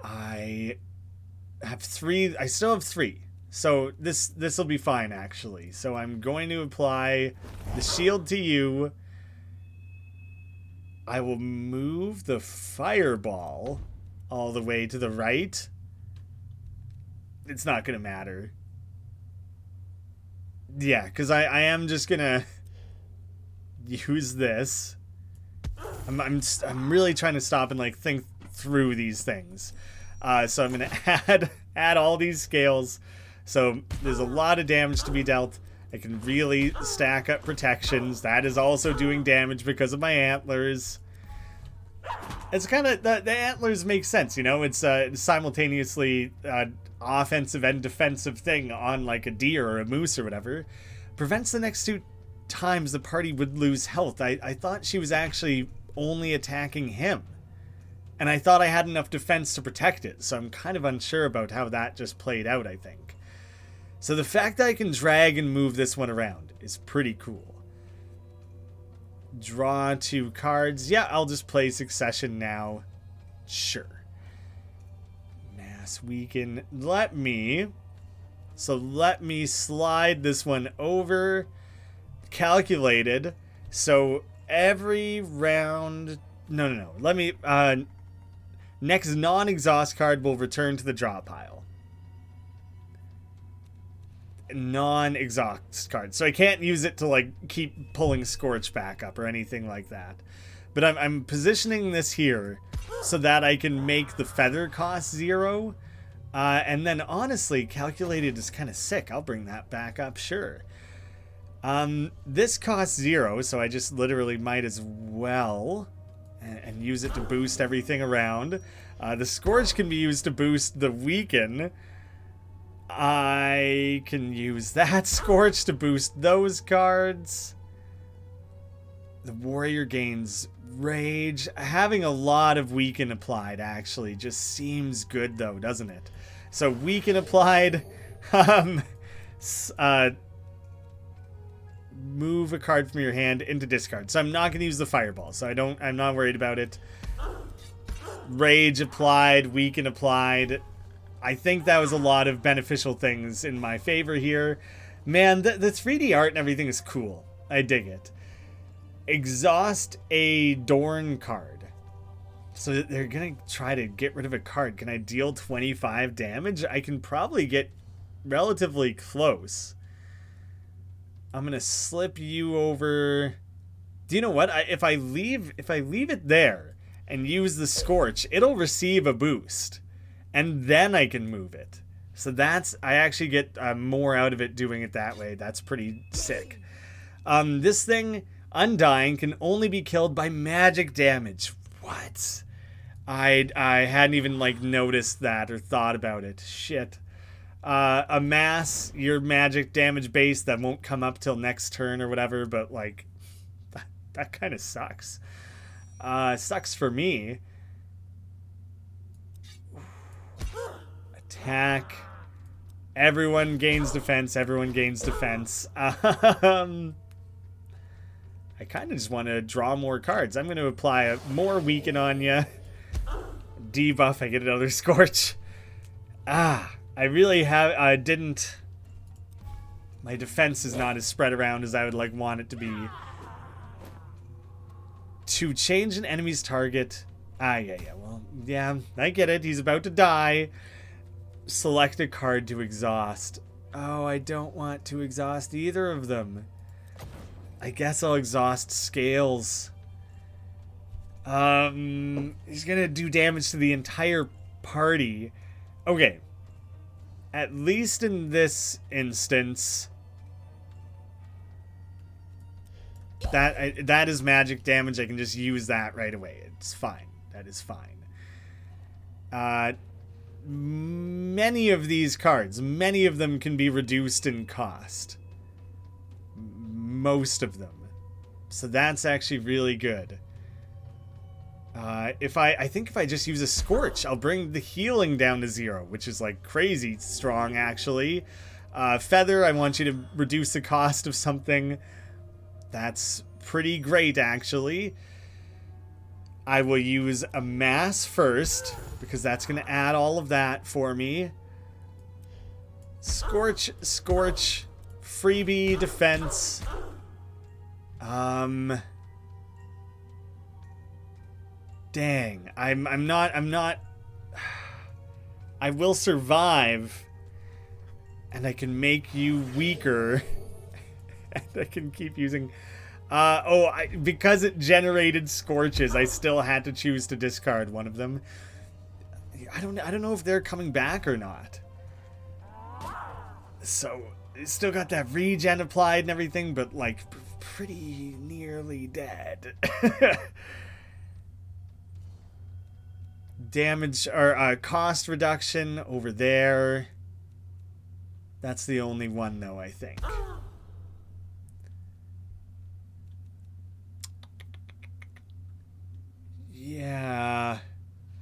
I still have 3. So this will be fine, actually. So I'm going to apply the shield to you. I will move the fireball all the way to the right. It's not going to matter. Yeah, because I am just going to use this. I'm really trying to stop and like think through these things. So I'm going to add all these scales. So there's a lot of damage to be dealt. I can really stack up protections. That is also doing damage because of my antlers. It's kind of, the antlers make sense, you know? It's simultaneously offensive and defensive thing on like a deer or a moose or whatever. Prevents the next 2 times the party would lose health. I thought she was actually only attacking him. And I thought I had enough defense to protect it. So I'm kind of unsure about how that just played out, I think. So the fact that I can drag and move this one around is pretty cool. Draw 2 cards. Yeah, I'll just play Succession now. Sure. Mass weaken. Let me slide this one over. Calculated. So every round... No. Let me... next non-exhaust card will return to the draw pile. Non-exhaust card. So I can't use it to like keep pulling Scorch back up or anything like that. But I'm positioning this here so that I can make the feather cost 0. And then honestly, calculated is kind of sick. I'll bring that back up, sure. This costs 0, so I just literally might as well and use it to boost everything around. The Scorch can be used to boost the weaken. I can use that Scorch to boost those cards. The warrior gains rage. Having a lot of weaken applied actually just seems good though, doesn't it? So weaken applied. Move a card from your hand into discard. So I'm not going to use the fireball. So I'm not worried about it. Rage applied, weaken applied. I think that was a lot of beneficial things in my favor here. Man, the 3D art and everything is cool. I dig it. Exhaust a Dorn card. So they're going to try to get rid of a card. Can I deal 25 damage? I can probably get relatively close. I'm going to slip you over. Do you know what? If I leave it there and use the Scorch, it'll receive a boost. And then I can move it. So I actually get more out of it doing it that way. That's pretty sick. This thing, Undying, can only be killed by magic damage. What? I hadn't even like noticed that or thought about it. Shit. Amass your magic damage base that won't come up till next turn or whatever, but like that kind of sucks. Sucks for me. Attack. Everyone gains defense. Everyone gains defense. I kind of just want to draw more cards. I'm going to apply more weaken on you. Debuff. I get another Scorch. I really have. Didn't. My defense is not as spread around as I would like want it to be. To change an enemy's target. Yeah. Well, yeah. I get it. He's about to die. Select a card to exhaust. Oh, I don't want to exhaust either of them. I guess I'll exhaust Scales. He's gonna do damage to the entire party. Okay. At least in this instance, that is magic damage. I can just use that right away. It's fine. That is fine. Many of these cards, many of them can be reduced in cost. Most of them. So that's actually really good. I think if I just use a Scorch, I'll bring the healing down to 0, which is like crazy strong actually. Feather, I want you to reduce the cost of something. That's pretty great actually. I will use a Mass first, because that's going to add all of that for me. Scorch, freebie, defense. Dang, I'm not. I will survive, and I can make you weaker, and I can keep using. Because it generated Scorches, I still had to choose to discard one of them. I don't know if they're coming back or not. So, it's still got that regen applied and everything, but like pretty nearly dead. Damage or cost reduction over there. That's the only one though, I think.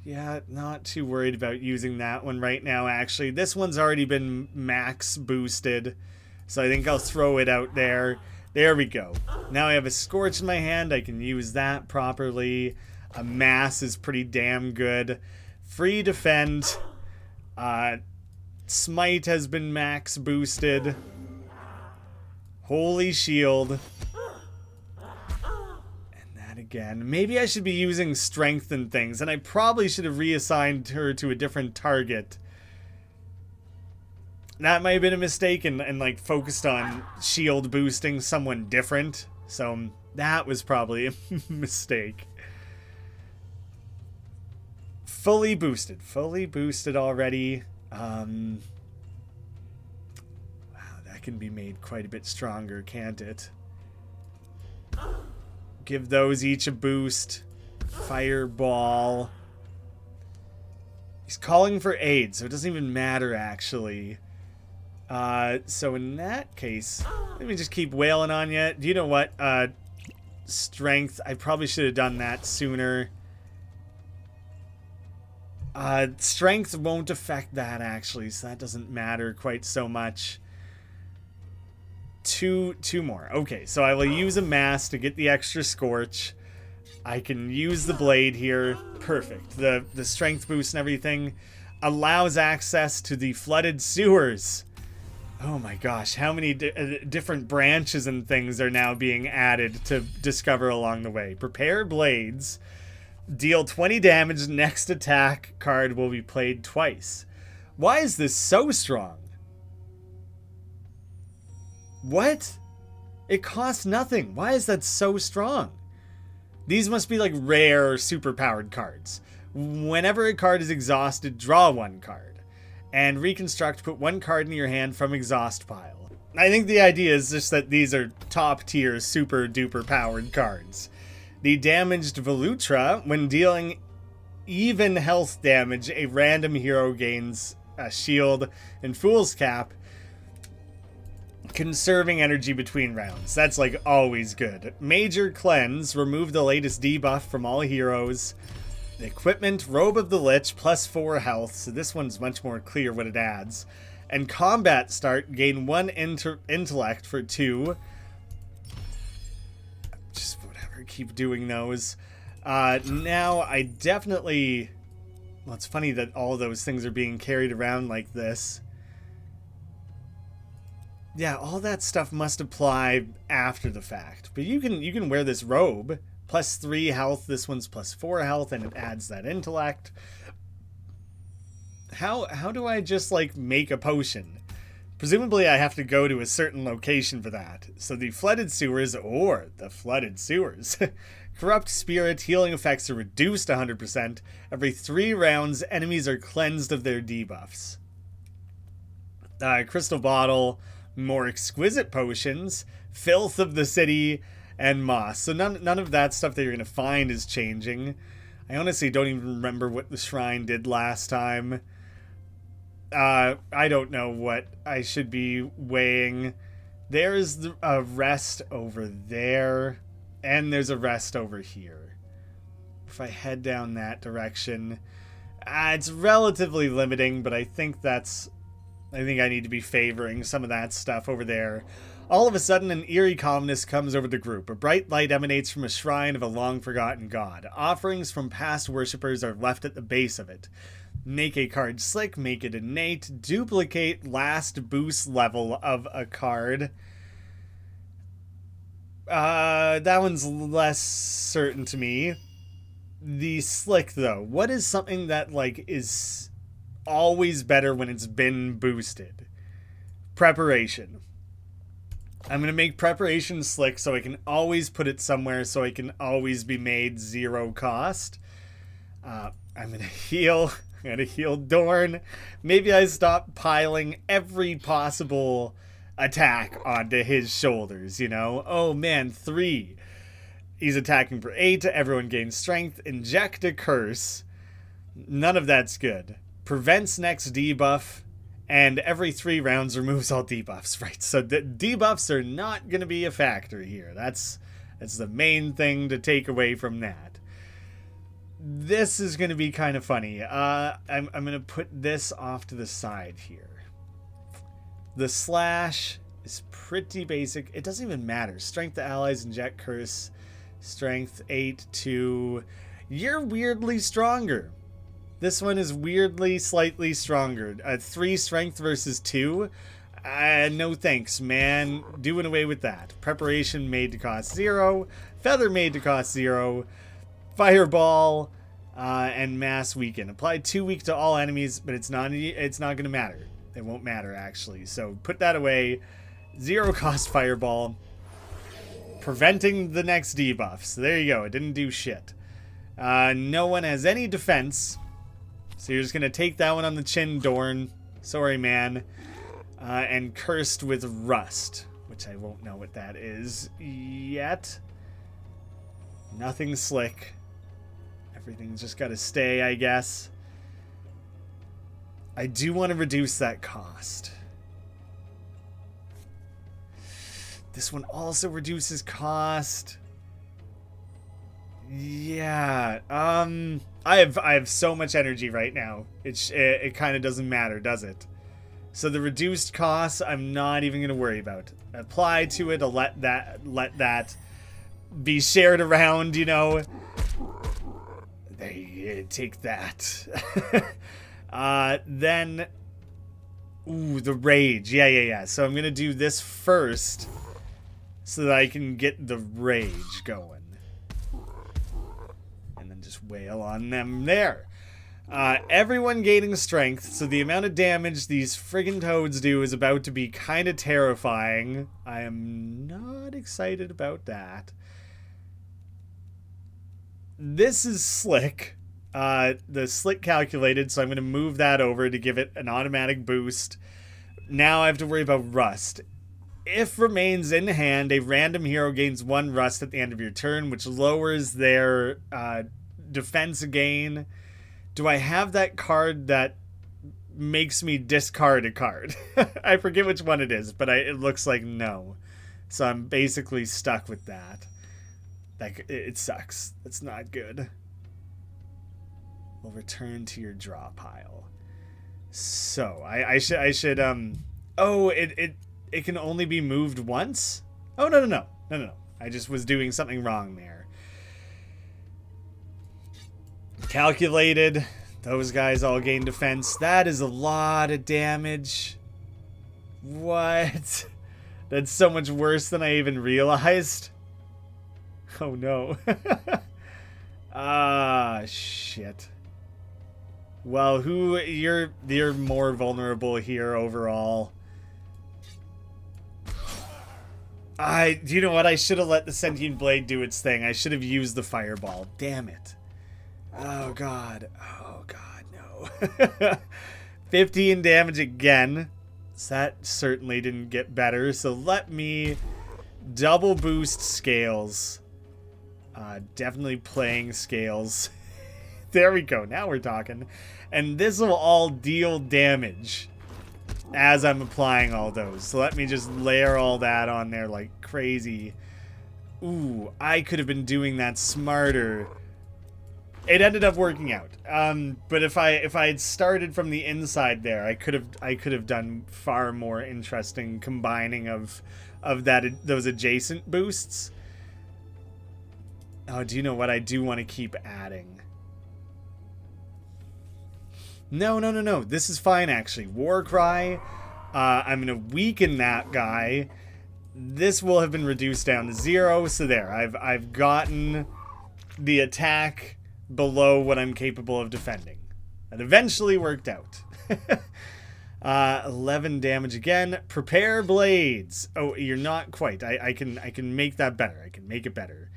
Yeah, not too worried about using that one right now, actually. This one's already been max boosted, so I think I'll throw it out there. There we go. Now I have a Scorch in my hand. I can use that properly. A Mass is pretty damn good. Free Defend. Smite has been max boosted. Holy Shield. Again. Maybe I should be using strength and things, and I probably should have reassigned her to a different target. That might have been a mistake and like focused on shield boosting someone different. So that was probably a mistake. Fully boosted already. Wow, that can be made quite a bit stronger, can't it? Give those each a boost. Fireball. He's calling for aid, so it doesn't even matter, actually. So in that case, let me just keep wailing on you. Do you know what? Strength. I probably should have done that sooner. Strength won't affect that, actually, so that doesn't matter quite so much. Two more. Okay, so I will use a mass to get the extra scorch. I can use the blade here. Perfect. The strength boost and everything allows access to the flooded sewers. Oh my gosh, how many different branches and things are now being added to discover along the way. Prepare blades. Deal 20 damage. Next attack card will be played twice. Why is this so strong? What? It costs nothing. Why is that so strong? These must be like rare superpowered cards. Whenever a card is exhausted, draw one card. And reconstruct, put one card in your hand from exhaust pile. I think the idea is just that these are top tier super duper powered cards. The damaged Velutra, when dealing even health damage, a random hero gains a shield and Fool's Cap, conserving energy between rounds. That's like always good. Major Cleanse, remove the latest debuff from all heroes. Equipment, Robe of the Lich, +4 health, so this one's much more clear what it adds. And Combat Start, gain 1 intellect for 2. Just whatever, keep doing those. Now, I definitely... Well, it's funny that all those things are being carried around like this. Yeah, all that stuff must apply after the fact. But you can wear this robe. +3 health, this one's +4 health, and it adds that intellect. How do I just, like, make a potion? Presumably I have to go to a certain location for that. So the flooded sewers, Corrupt Spirit, healing effects are reduced 100%. Every 3 rounds, enemies are cleansed of their debuffs. Crystal Bottle, more exquisite potions, Filth of the City, and Moss. So none of that stuff that you're going to find is changing. I honestly don't even remember what the shrine did last time. I don't know what I should be weighing. There's a rest over there, and there's a rest over here. If I head down that direction, it's relatively limiting, but I think I need to be favoring some of that stuff over there. All of a sudden, an eerie calmness comes over the group. A bright light emanates from a shrine of a long-forgotten god. Offerings from past worshippers are left at the base of it. Make a card slick, make it innate, duplicate last boost level of a card. That one's less certain to me. The slick, though. What is something that, like, is always better when it's been boosted? Preparation. I'm going to make preparation slick so I can always put it somewhere so I can always be made 0 cost. I'm going to heal. I'm going to heal Dorn. Maybe I stop piling every possible attack onto his shoulders, you know? Oh man, 3. He's attacking for 8. Everyone gains strength. Inject a curse. None of that's good. Prevents next debuff. And every 3 rounds removes all debuffs, right? So the debuffs are not going to be a factor here. That's the main thing to take away from that. This is going to be kind of funny. I'm going to put this off to the side here. The slash is pretty basic. It doesn't even matter. Strength to allies, inject curse. Strength 8 to... You're weirdly stronger. This one is weirdly slightly stronger. 3 strength versus 2. No thanks, man. Doing away with that. Preparation made to cost 0. Feather made to cost 0. Fireball and mass weaken. Apply 2 weak to all enemies, but it's not going to matter. It won't matter, actually. So put that away. 0 cost fireball. Preventing the next debuff. So there you go. It didn't do shit. No one has any defense. So you're just going to take that one on the chin, Dorn. Sorry, man. And cursed with rust, which I won't know what that is yet. Nothing slick. Everything's just got to stay, I guess. I do want to reduce that cost. This one also reduces cost. Yeah. I have so much energy right now. It kind of doesn't matter, does it? So the reduced costs, I'm not even going to worry about. Apply to it. I'll let that be shared around, you know. They take that. Then, ooh, the rage. Yeah. So I'm going to do this first so that I can get the rage going. And then just wail on them there. Everyone gaining strength, so the amount of damage these friggin' toads do is about to be kind of terrifying. I am not excited about that. This is slick. The slick calculated, so I'm going to move that over to give it an automatic boost. Now I have to worry about rust. If remains in hand, a random hero gains 1 rust at the end of your turn, which lowers their defense gain. Do I have that card that makes me discard a card? I forget which one it is, but it looks like no. So I'm basically stuck with that. It sucks. It's not good. We'll return to your draw pile. So I should oh, it can only be moved once? Oh, no. I just was doing something wrong there. Calculated. Those guys all gain defense. That is a lot of damage. What? That's so much worse than I even realized. Oh no. Shit. Well, you're more vulnerable here overall. Do you know what? I should have let the sentient blade do its thing. I should have used the fireball. Damn it. Oh god, no. 15 damage again. So that certainly didn't get better. So let me double boost scales. Definitely playing scales. There we go, now we're talking. And this will all deal damage as I'm applying all those. So let me just layer all that on there like crazy. Ooh, I could have been doing that smarter. It ended up working out. But if I had started from the inside there, I could have done far more interesting combining of those adjacent boosts. Oh, do you know what? I do want to keep adding. No. This is fine actually. War Cry. I'm gonna weaken that guy. This will have been reduced down to 0. So there, I've gotten the attack below what I'm capable of defending. That eventually worked out. 11 damage again. Prepare blades. Oh, you're not quite. I can make that better. I can make it better.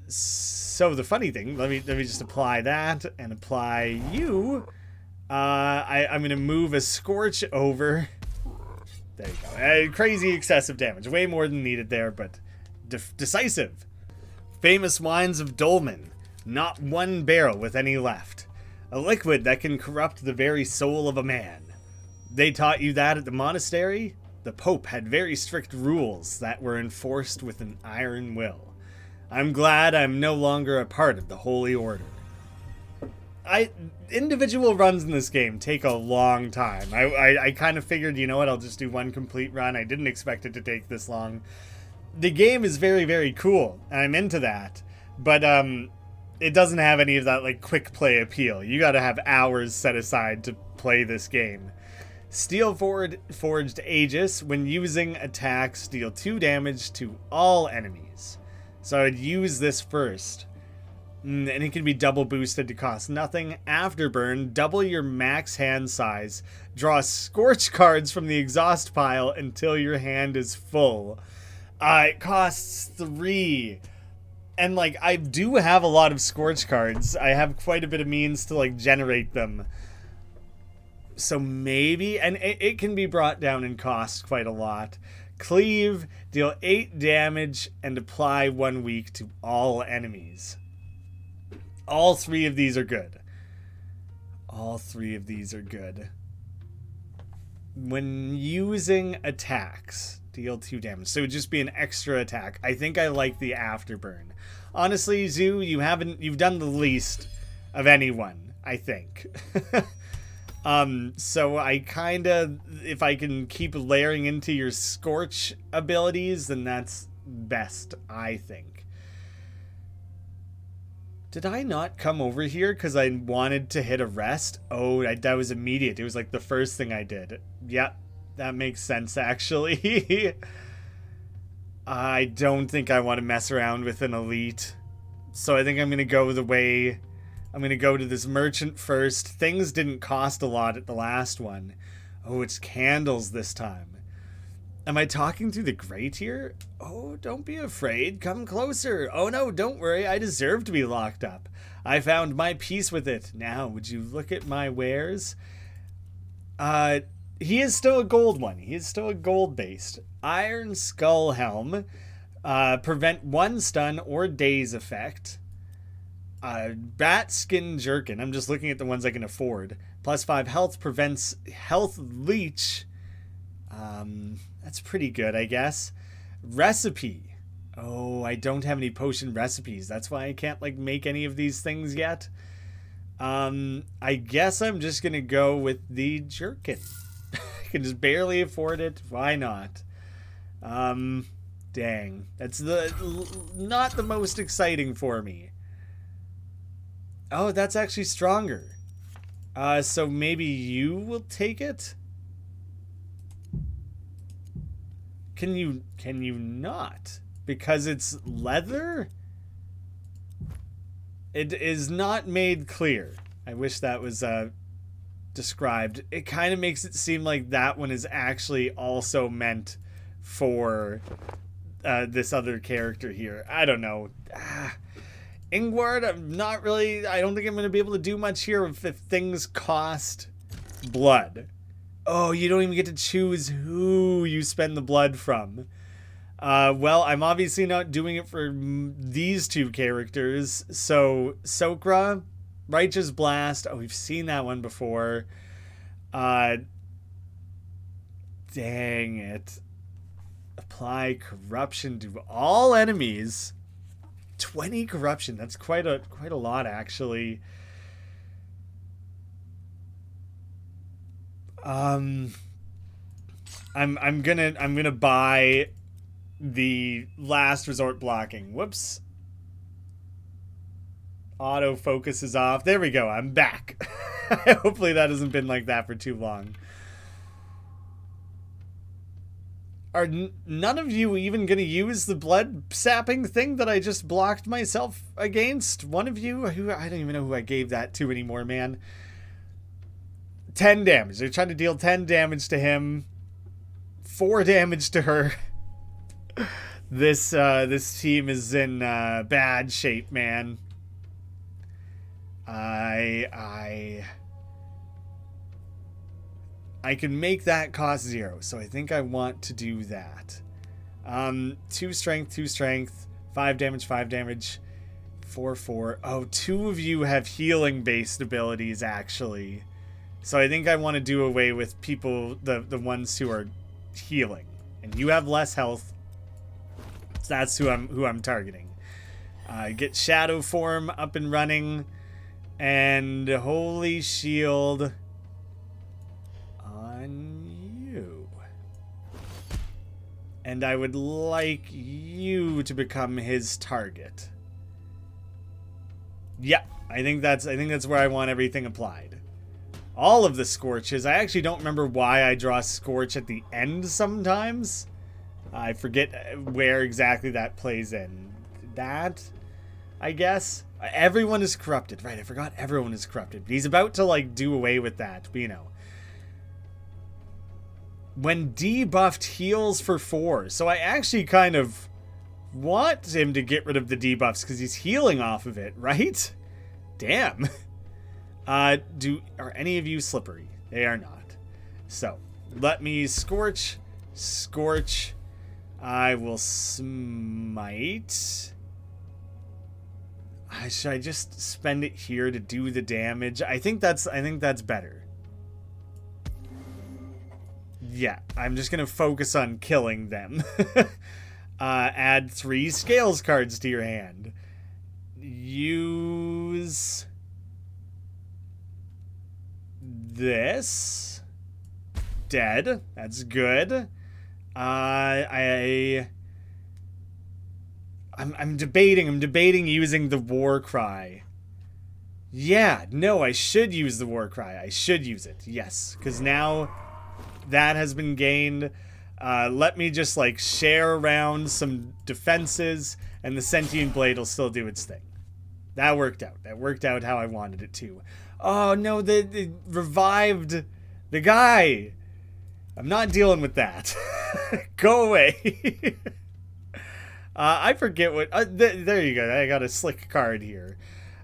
So the funny thing, let me just apply that and apply you. I'm gonna move a scorch over. There you go. Crazy excessive damage. Way more than needed there, but decisive. Famous wines of Dolmen. Not one barrel with any left. A liquid that can corrupt the very soul of a man. They taught you that at the monastery? The Pope had very strict rules that were enforced with an iron will. I'm glad I'm no longer a part of the Holy Order. Individual runs in this game take a long time. I kind of figured, you know what, I'll just do one complete run. I didn't expect it to take this long. The game is very, very cool, and I'm into that, but it doesn't have any of that like quick play appeal. You gotta have hours set aside to play this game. Steel Forged Aegis, when using attacks, deal 2 damage to all enemies. So I'd use this first. And it can be double boosted to cost nothing. Afterburn, double your max hand size. Draw Scorch cards from the exhaust pile until your hand is full. It costs 3. And like, I do have a lot of Scorch cards. I have quite a bit of means to like generate them. So maybe, and it can be brought down in cost quite a lot. Cleave, deal 8 damage and apply 1 week to all enemies. All 3 of these are good. All 3 of these are good. When using attacks, deal 2 damage. So it would just be an extra attack. I think I like the afterburn. Honestly, Zoo, you've done the least of anyone, I think. So I kinda, if I can keep layering into your Scorch abilities, then that's best, I think. Did I not come over here because I wanted to hit a rest? Oh, that was immediate. It was like the first thing I did. Yep, that makes sense, actually. I don't think I want to mess around with an elite. So I think I'm going to go the way... I'm going to go to this merchant first. Things didn't cost a lot at the last one. Oh, it's candles this time. Am I talking through the grate here? Oh, don't be afraid. Come closer. Oh no, don't worry. I deserve to be locked up. I found my peace with it. Now, would you look at my wares? He is still a gold one. He is still a gold-based. Iron Skull Helm. Prevent 1 stun or daze effect. Bat Skin Jerkin. I'm just looking at the ones I can afford. +5 health. Prevents health leech. That's pretty good, I guess. Recipe. Oh, I don't have any potion recipes. That's why I can't, like, make any of these things yet. I guess I'm just gonna go with the jerkin. I can just barely afford it. Why not? Dang. That's not the most exciting for me. Oh, that's actually stronger. So maybe you will take it? Can you not? Because it's leather? It is not made clear. I wish that was described. It kind of makes it seem like that one is actually also meant for this other character here. I don't know. Ingward, I don't think I'm going to be able to do much here if things cost blood. Oh, you don't even get to choose who you spend the blood from. Well, I'm obviously not doing it for these 2 characters. So, Sokra, Righteous Blast. Oh, we've seen that one before. Dang it. Apply corruption to all enemies. 20 corruption. That's quite a lot, actually. I'm gonna buy the last resort blocking. Whoops. Auto focus is off. There we go. I'm back. Hopefully that hasn't been like that for too long. Are none of you even gonna use the blood sapping thing that I just blocked myself against? One of you? Who? I don't even know who I gave that to anymore, man. 10 damage. They're trying to deal 10 damage to him. 4 damage to her. This team is in bad shape, man. I can make that cost 0, so I think I want to do that. 2 strength, 5 damage, 5 damage, 4. Oh, 2 of you have healing based abilities, actually. So I think I want to do away with people, the ones who are healing. And you have less health. So that's who I'm targeting. Get Shadow Form up and running. And Holy Shield on you. And I would like you to become his target. Yeah, I think that's where I want everything applied. All of the Scorches. I actually don't remember why I draw Scorch at the end sometimes. I forget where exactly that plays in. That, I guess. Everyone is corrupted. Right, I forgot everyone is corrupted. But he's about to, like, do away with that. But, you know. When debuffed, heals for 4. So I actually kind of want him to get rid of the debuffs because he's healing off of it, right? Damn. Are any of you slippery? They are not. So, let me Scorch. I will Smite. Should I just spend it here to do the damage? I think that's better. Yeah, I'm just gonna focus on killing them. Add 3 scales cards to your hand. Use this. Dead. That's good. I'm debating using the war cry. Yeah, no, I should use the war cry. I should use it. Yes, because now that has been gained. Let me just like share around some defenses, and the sentient blade will still do its thing. That worked out. That worked out how I wanted it to. Oh no, they revived the guy. I'm not dealing with that. Go away. I forget what... there you go. I got a slick card here.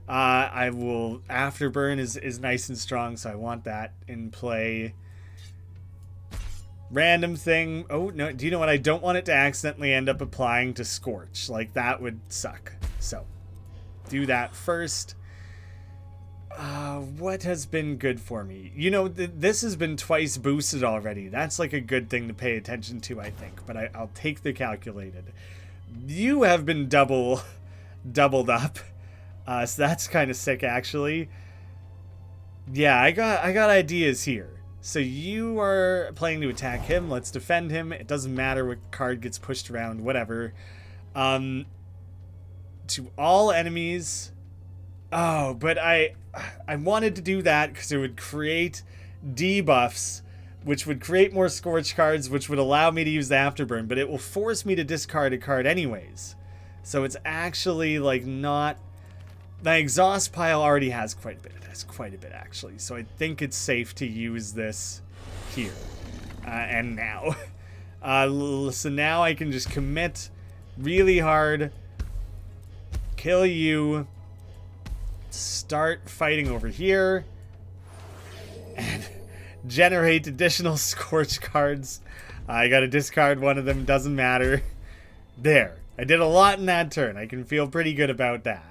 I will... Afterburn is nice and strong, so I want that in play. Random thing. Oh, no. Do you know what? I don't want it to accidentally end up applying to Scorch. Like, that would suck. So, do that first. What has been good for me? You know, this has been twice boosted already. That's like a good thing to pay attention to, I think. But I'll take the calculated. You have been doubled up. So that's kind of sick, actually. Yeah, I got ideas here. So you are planning to attack him. Let's defend him. It doesn't matter what card gets pushed around, whatever. To all enemies. Oh, but I wanted to do that because it would create debuffs, which would create more Scorch cards, which would allow me to use the Afterburn, but it will force me to discard a card anyways. So it's actually like not... My exhaust pile already has quite a bit. It has quite a bit, actually. So I think it's safe to use this here. And now. So now I can just commit really hard. Kill you. Start fighting over here. And generate additional Scorch cards. I gotta discard one of them. Doesn't matter. There. I did a lot in that turn. I can feel pretty good about that.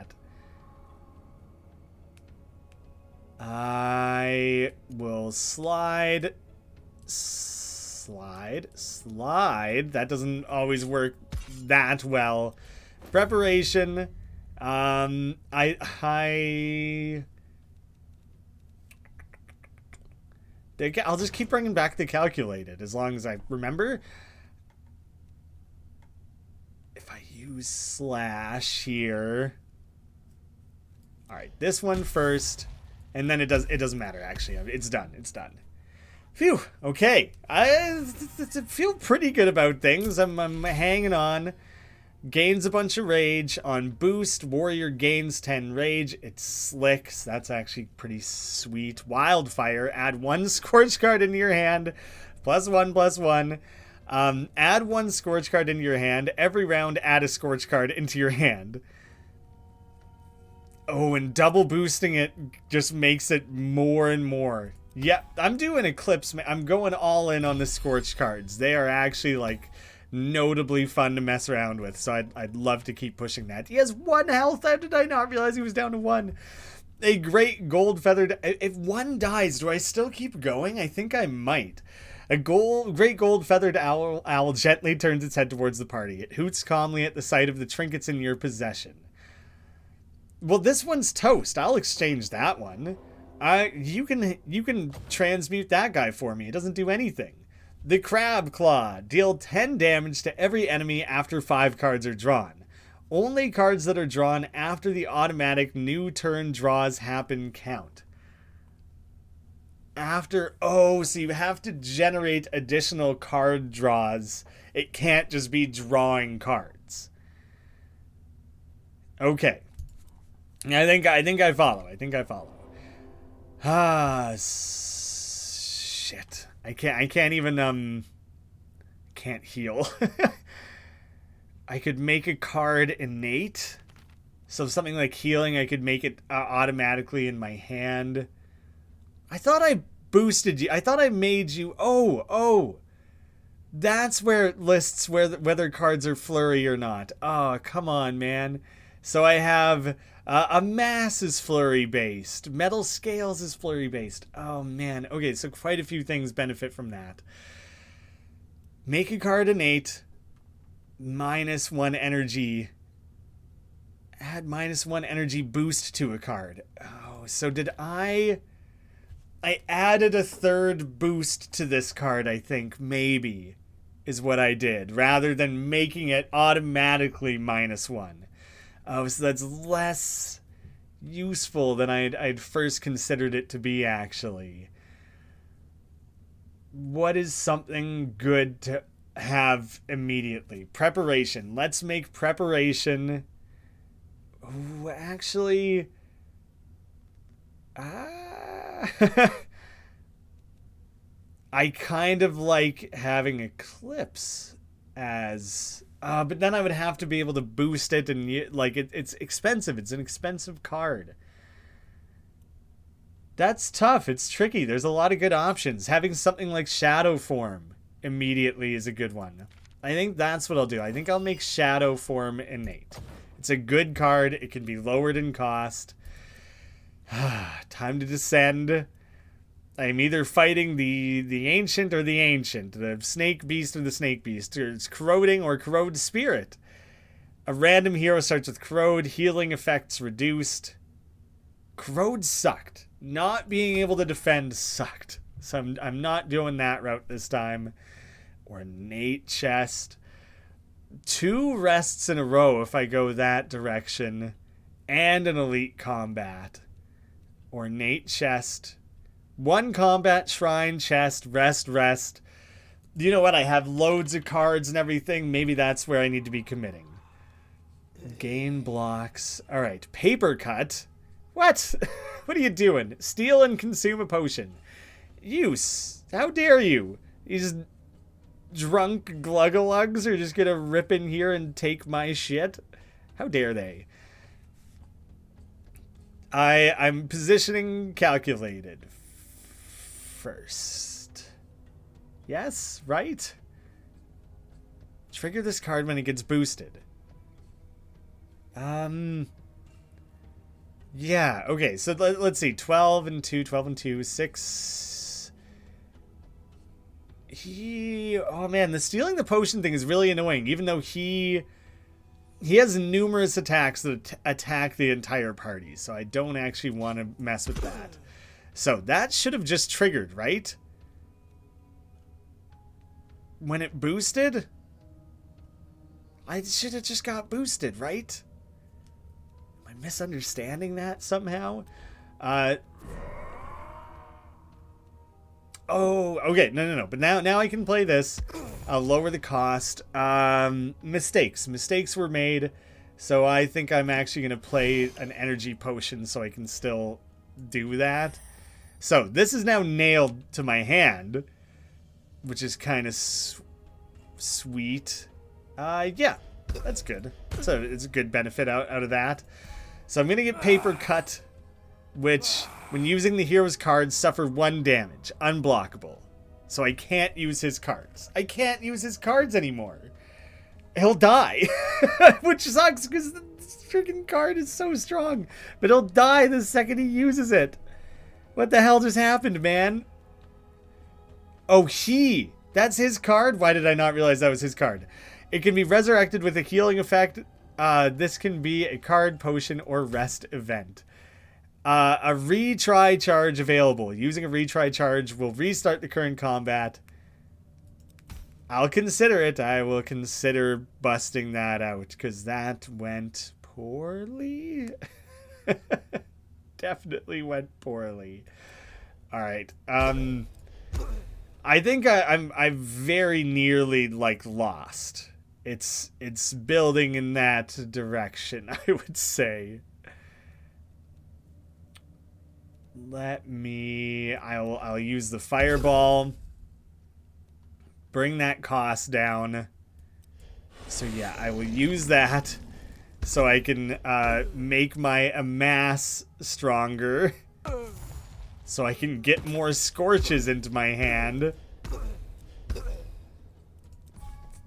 I will slide. That doesn't always work that well. Preparation. I'll just keep bringing back the calculated as long as I remember. If I use slash here. All right, this one first. And then it doesn't matter, actually. It's done. It's done. Phew. Okay. I feel pretty good about things. I'm hanging on. Gains a bunch of rage. On boost, warrior gains 10 rage. It's slick. So that's actually pretty sweet. Wildfire. Add 1 Scorch card into your hand. +1/+1. Add 1 Scorch card into your hand. Every round, add a Scorch card into your hand. Oh, and double boosting it just makes it more and more. Yeah, I'm doing Eclipse. I'm going all in on the Scorch cards. They are actually, like, notably fun to mess around with. So I'd love to keep pushing that. He has 1 health. How did I not realize he was down to 1? A great gold feathered... If 1 dies, do I still keep going? I think I might. A great gold feathered owl gently turns its head towards the party. It hoots calmly at the sight of the trinkets in your possession. Well, this one's toast. I'll exchange that one. You can transmute that guy for me. It doesn't do anything. The Crab Claw. Deal 10 damage to every enemy after 5 cards are drawn. Only cards that are drawn after the automatic new turn draws happen count. Oh, so you have to generate additional card draws. It can't just be drawing cards. Okay. I think I follow. Shit. I can't even can't heal. I could make a card innate. So something like healing, I could make it automatically in my hand. I thought I boosted you. I thought I made you. Oh. That's where it lists whether cards are flurry or not. Oh, come on, man. So I have a mass is flurry based. Metal scales is flurry based. Oh man. Okay, so quite a few things benefit from that. Make a card innate. -1 energy. Add -1 energy boost to a card. Oh, so did I added a third boost to this card, I think, maybe, is what I did, rather than making it automatically -1. Oh, so that's less useful than I'd first considered it to be, actually. What is something good to have immediately? Preparation. Let's make preparation. Ooh, actually... I kind of like having Eclipse as... but then I would have to be able to boost it, and like it's expensive. It's an expensive card. That's tough. It's tricky. There's a lot of good options. Having something like Shadow Form immediately is a good one. I think that's what I'll do. I think I'll make Shadow Form innate. It's a good card. It can be lowered in cost. Time to descend. I'm either fighting the Ancient or the Ancient, the Snake Beast or the Snake Beast. It's Corroding or Corrode Spirit. A random hero starts with Corrode, healing effects reduced. Corrode sucked. Not being able to defend sucked. So I'm not doing that route this time. Ornate Chest. 2 rests in a row if I go that direction. And an Elite Combat. Ornate Chest. 1 Combat Shrine Chest. Rest. You know what? I have loads of cards and everything. Maybe that's where I need to be committing. Gain blocks. Alright. Paper Cut. What? What are you doing? Steal and consume a potion. Use. How dare you? These drunk gluggalugs are just gonna rip in here and take my shit? How dare they? I'm positioning calculated first. Yes, right? Trigger this card when it gets boosted. Yeah, okay, so let's see. 12 and 2, 6. Oh man, the stealing the potion thing is really annoying, even though he has numerous attacks that attack the entire party, so I don't actually want to mess with that. So that should have just triggered, right? When it boosted? I should have just got boosted, right? Am I misunderstanding that somehow? Oh, okay. No. But now I can play this. I'll lower the cost. Mistakes. Mistakes were made. So I think I'm actually going to play an energy potion so I can still do that. So this is now nailed to my hand, which is kind of sweet. Yeah, that's good. So it's a good benefit out of that. So I'm going to get Paper Cut, which, when using the hero's cards, suffer 1 damage. Unblockable. So I can't use his cards. I can't use his cards anymore. He'll die. Which sucks, because the freaking card is so strong. But he'll die the second he uses it. What the hell just happened, man? Oh, that's his card? Why did I not realize that was his card? It can be resurrected with a healing effect. This can be a card, potion, or rest event. A retry charge available. Using a retry charge will restart the current combat. I'll consider it. I will consider busting that out, because that went poorly. Definitely went poorly. All right. I think I'm very nearly like lost. It's building in that direction, I would say. I'll use the fireball. Bring that cost down. So yeah, I will use that so I can make my amass stronger. So I can get more scorches into my hand.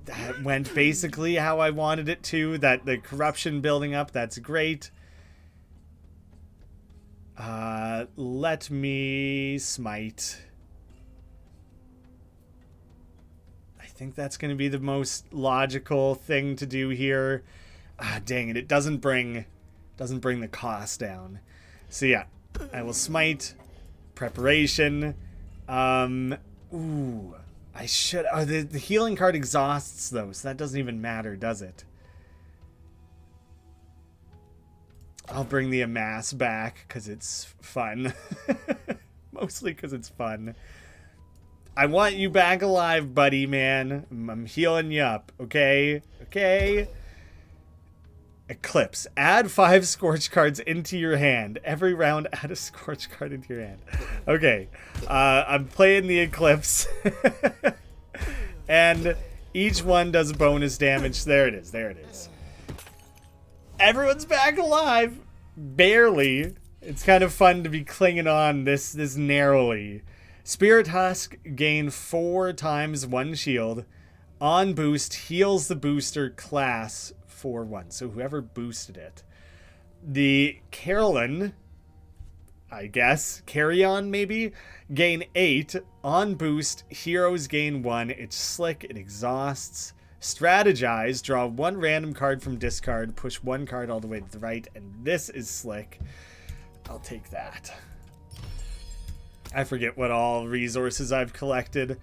That went basically how I wanted it to. That the corruption building up, that's great. Let me smite. I think that's going to be the most logical thing to do here. Ah, dang it. It doesn't bring the cost down. So yeah, I will smite. Preparation. Ooh. I should... Oh, the healing card exhausts, though, so that doesn't even matter, does it? I'll bring the amass back, because it's fun. Mostly because it's fun. I want you back alive, buddy, man. I'm healing you up, okay? Okay? Eclipse. Add 5 Scorch cards into your hand. Every round, add a Scorch card into your hand. Okay. I'm playing the Eclipse. And each one does bonus damage. There it is. There it is. Everyone's back alive. Barely. It's kind of fun to be clinging on this narrowly. Spirit Husk, gain 4 times 1 shield. On boost, heals the booster class for 1. So whoever boosted it. The Carolyn, I guess, Carry-On maybe, gain 8. On boost, heroes gain 1. It's slick, it exhausts. Strategize, draw 1 random card from discard, push 1 card all the way to the right, and this is slick. I'll take that. I forget what all resources I've collected.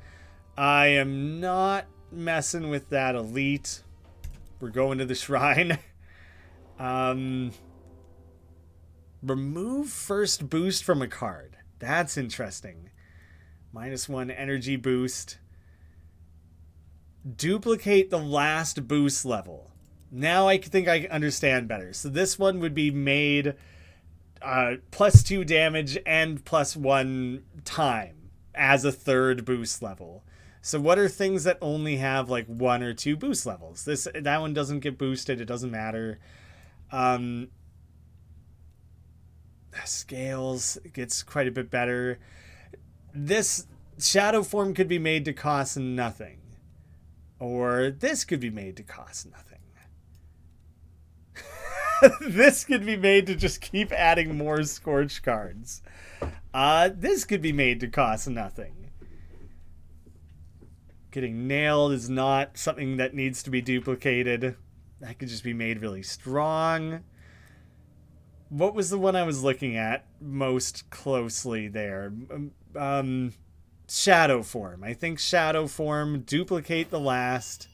I am not messing with that elite. We're going to the shrine. Remove first boost from a card. That's interesting. -1 energy boost. Duplicate the last boost level. Now I think I understand better. So this one would be made +2 damage and +1 time as a 3rd boost level. So what are things that only have like 1 or 2 boost levels? That one doesn't get boosted. It doesn't matter. Scales gets quite a bit better. This shadow form could be made to cost nothing. Or this could be made to cost nothing. This could be made to just keep adding more Scorch cards. This could be made to cost nothing. Getting nailed is not something that needs to be duplicated. That could just be made really strong. What was the one I was looking at most closely there? Shadow form. I think shadow form, duplicate the last.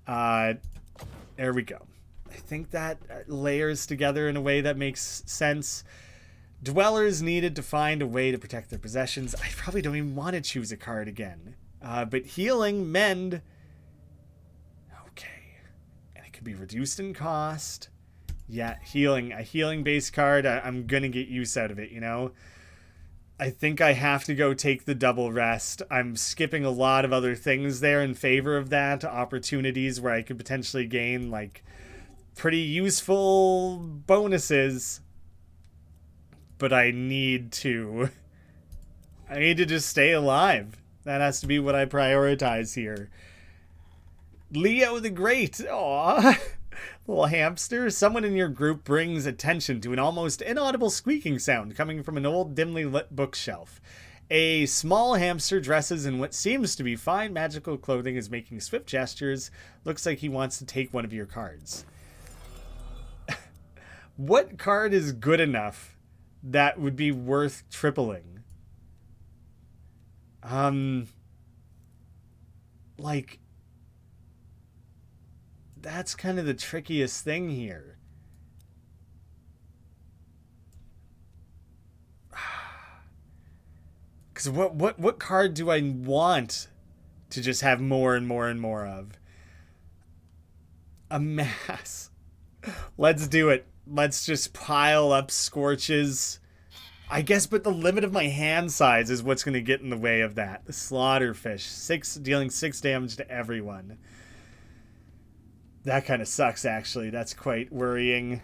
There we go. I think that layers together in a way that makes sense. Dwellers needed to find a way to protect their possessions. I probably don't even want to choose a card again. But healing, mend. Okay. And it could be reduced in cost. Yeah, healing. A healing base card. I'm going to get use out of it, you know? I think I have to go take the double rest. I'm skipping a lot of other things there in favor of that. Opportunities where I could potentially gain, like, pretty useful bonuses. But I need to just stay alive. That has to be what I prioritize here. Leo the Great. Aww. Little hamster. Someone in your group brings attention to an almost inaudible squeaking sound coming from an old, dimly lit bookshelf. A small hamster dresses in what seems to be fine magical clothing is making swift gestures. Looks like he wants to take one of your cards. What card is good enough that would be worth tripling? Like, that's kind of the trickiest thing here. Because what card do I want to just have more and more and more of? A mass. Let's do it. Let's just pile up Scorches. I guess, but the limit of my hand size is what's going to get in the way of that. The Slaughterfish. Dealing 6 damage to everyone. That kind of sucks, actually. That's quite worrying.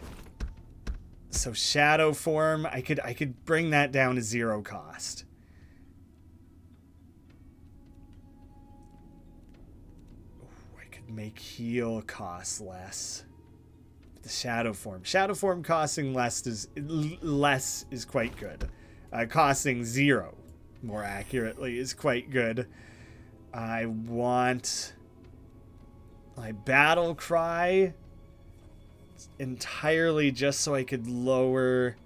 So shadow form, I could bring that down to 0 cost. Ooh, I could make heal cost less. The shadow form costing less is quite good. Costing 0, more accurately, is quite good. I want My battle cry, it's entirely just so I could lower.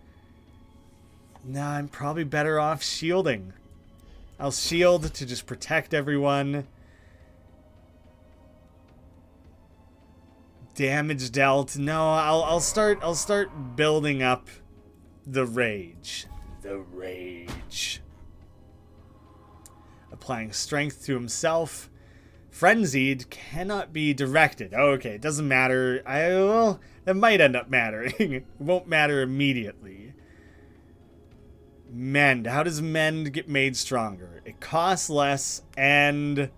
Nah, I'm probably better off shielding. I'll shield to just protect everyone. Damage dealt. No, I'll start building up the rage. The rage. Applying strength to himself. Frenzied cannot be directed. Okay, it doesn't matter. Well, it might end up mattering. It won't matter immediately. Mend. How does mend get made stronger? It costs less and...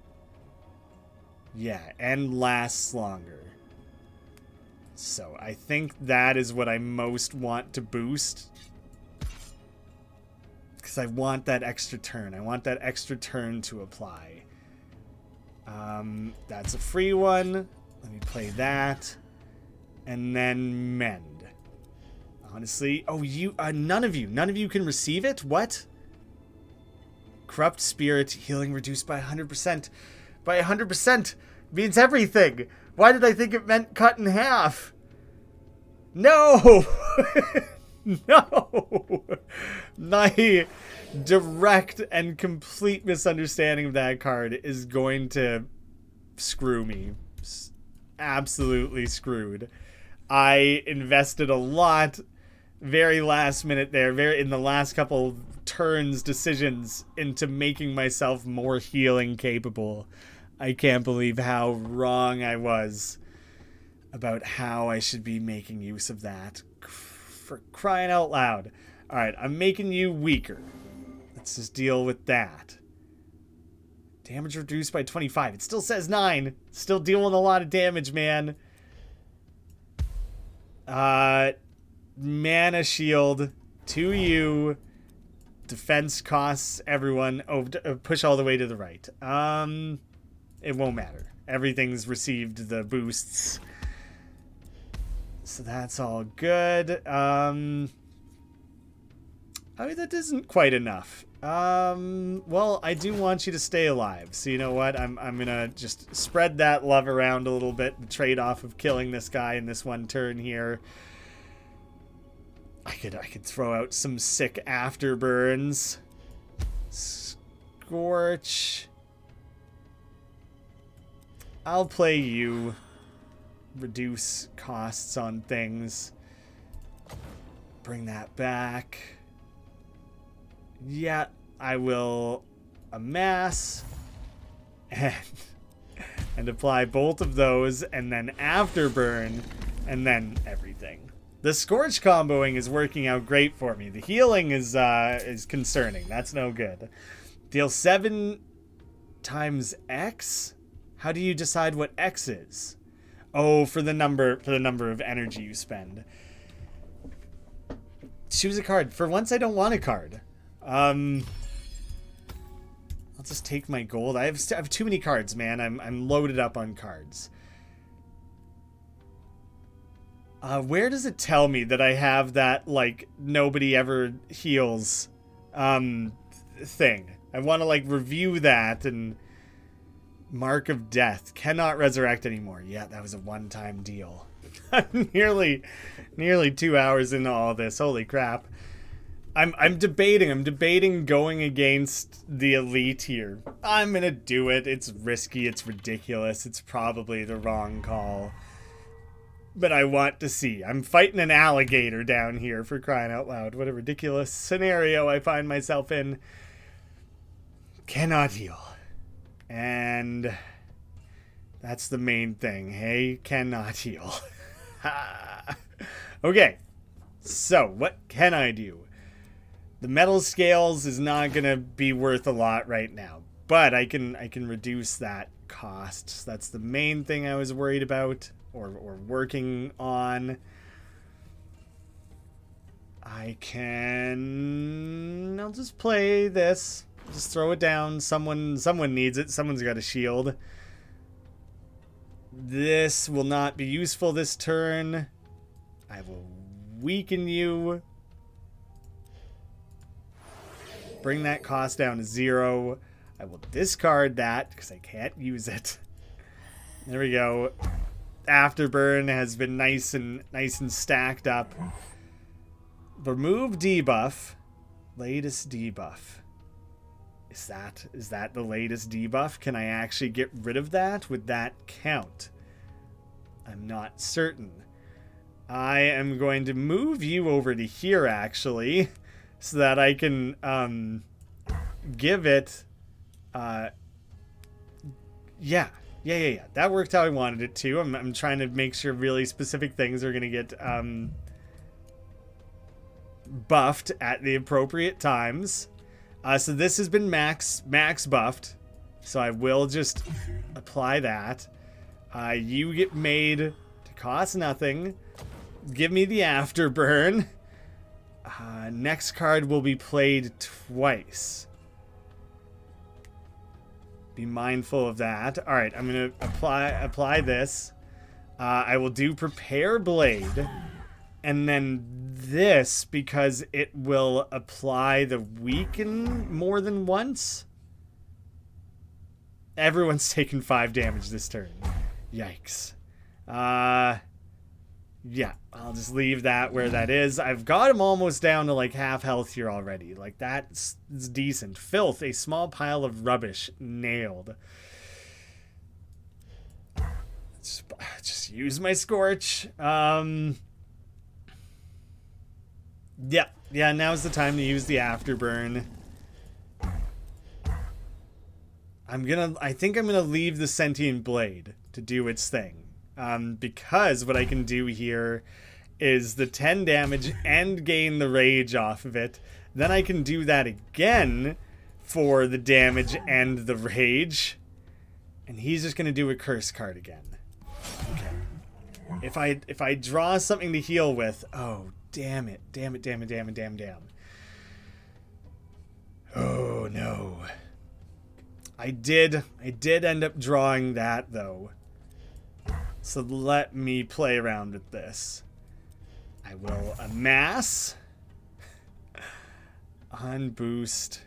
yeah, and lasts longer. So I think that is what I most want to boost. Because I want that extra turn. I want that extra turn to apply. That's a free one. Let me play that. And then mend. Honestly, oh, none of you can receive it? What? Corrupt spirit, healing reduced by 100%. By 100% means everything. Why did I think it meant cut in half? No! No! My direct and complete misunderstanding of that card is going to screw me. Absolutely screwed. I invested a lot very last minute there, in the last couple turns decisions into making myself more healing capable. I can't believe how wrong I was about how I should be making use of that. For crying out loud. Alright, I'm making you weaker. Let's just deal with that. Damage reduced by 25. It still says 9. Still dealing a lot of damage, man. Mana shield to you. Defense costs everyone. Oh, push all the way to the right. It won't matter. Everything's received the boosts. So that's all good. I mean, that isn't quite enough. Well, I do want you to stay alive. So you know what? I'm gonna just spread that love around a little bit. The trade-off of killing this guy in this one turn here. I could throw out some sick afterburns. Scorch. I'll play you. Reduce costs on things. Bring that back. Yeah, I will amass and apply both of those, and then afterburn, and then everything. The Scorch comboing is working out great for me. The healing is concerning. That's no good. Deal 7 times X? How do you decide what X is? Oh, for the number of energy you spend. Choose a card. For once, I don't want a card. I'll just take my gold. I have too many cards, man. I'm loaded up on cards. Where does it tell me that I have that, like, nobody ever heals thing? I want to, like, review that. And Mark of Death. Cannot resurrect anymore. Yeah, that was a one-time deal. I'm nearly 2 hours into all this. Holy crap. I'm debating going against the elite here. I'm gonna do it. It's risky, it's ridiculous, it's probably the wrong call. But I want to see. I'm fighting an alligator down here, for crying out loud. What a ridiculous scenario I find myself in. Cannot heal. And that's the main thing. Hey, cannot heal. Okay. So, what can I do? The metal scales is not going to be worth a lot right now, but I can reduce that cost. So that's the main thing I was worried about or working on. I'll just play this. Just throw it down. Someone needs it. Someone's got a shield. This will not be useful this turn. I will weaken you. Bring that cost down to 0. I will discard that because I can't use it. There we go. Afterburn has been nice and stacked up. Remove debuff. Latest debuff. Is that the latest debuff? Can I actually get rid of that? Would that count? I'm not certain. I am going to move you over to here, actually, so that I can give it... Yeah. That worked how I wanted it to. I'm trying to make sure really specific things are going to get buffed at the appropriate times. So this has been max buffed. So I will just apply that. You get made to cost nothing. Give me the afterburn. Next card will be played twice. Be mindful of that. All right, I'm going to apply this. I will do Prepare Blade. And then this, because it will apply the Weaken more than once. Everyone's taken 5 damage this turn. Yikes. Yeah, I'll just leave that where that is. I've got him almost down to like half health here already. Like, that's decent. Filth, a small pile of rubbish. Nailed. Just use my Scorch. Yeah, now's the time to use the Afterburn. I think I'm gonna leave the Sentient Blade to do its thing. Because what I can do here is the 10 damage and gain the rage off of it. Then I can do that again for the damage and the rage. And he's just going to do a curse card again. Okay. If I draw something to heal with... Oh, damn it. Damn. Oh, no. I did end up drawing that, though. So let me play around with this. I will amass. Unboost.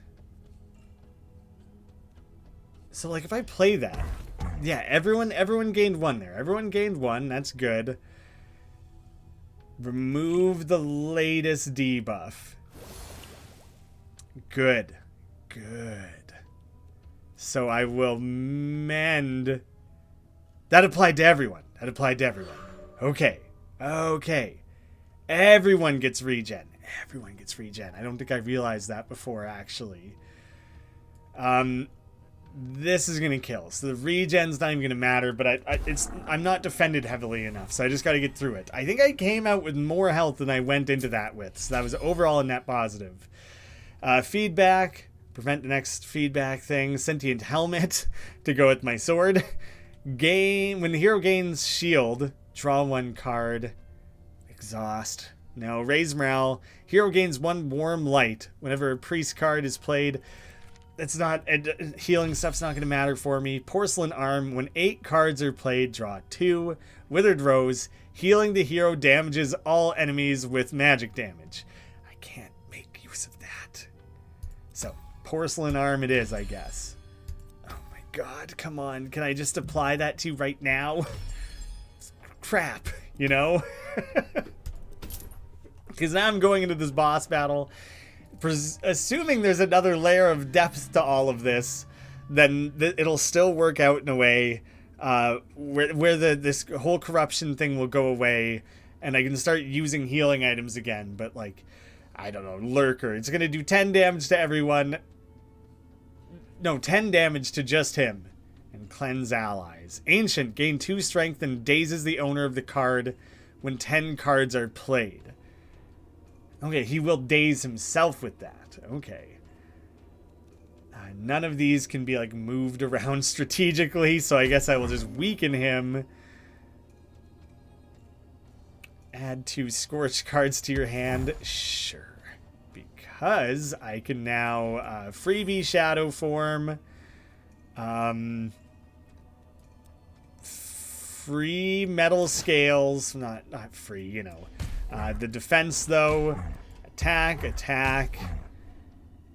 So like if I play that, yeah, everyone gained 1 there. Everyone gained 1. That's good. Remove the latest debuff. Good. So I will mend. That applied to everyone. Okay. Everyone gets regen. I don't think I realized that before, actually. This is gonna kill. So the regen's not even gonna matter, but I'm not defended heavily enough, so I just gotta get through it. I think I came out with more health than I went into that with, so that was overall a net positive. Feedback. Prevent the next feedback thing. Sentient Helmet to go with my sword. When the hero gains shield, draw 1 card. Exhaust. No, raise morale. Hero gains 1 warm light whenever a priest card is played. That's not... healing stuff's not going to matter for me. Porcelain Arm. When 8 cards are played, draw 2. Withered Rose. Healing the hero damages all enemies with magic damage. I can't make use of that. So, Porcelain Arm it is, I guess. God, come on. Can I just apply that to right now? Crap, you know? Because now I'm going into this boss battle. Assuming there's another layer of depth to all of this, then it'll still work out in a way where this whole corruption thing will go away, and I can start using healing items again. But, like, I don't know, Lurker. It's going to do 10 damage to everyone. No, 10 damage to just him. And cleanse allies. Ancient. Gain 2 strength and dazes the owner of the card when 10 cards are played. Okay, he will daze himself with that. Okay. None of these can be, like, moved around strategically, so I guess I will just weaken him. Add 2 scorched cards to your hand. Sure. Because I can now freebie shadow form, free metal scales, not free, you know. The defense though, attack,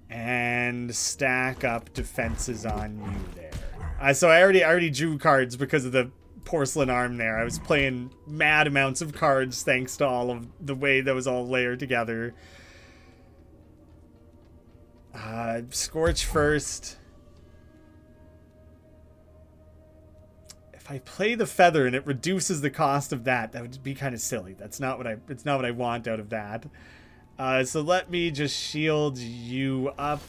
and stack up defenses on you there. So I already drew cards because of the porcelain arm there. I was playing mad amounts of cards thanks to all of the way that was all layered together. Scorch first. If I play the feather and it reduces the cost of that, that would be kind of silly. It's not what I want out of that. So let me just shield you up.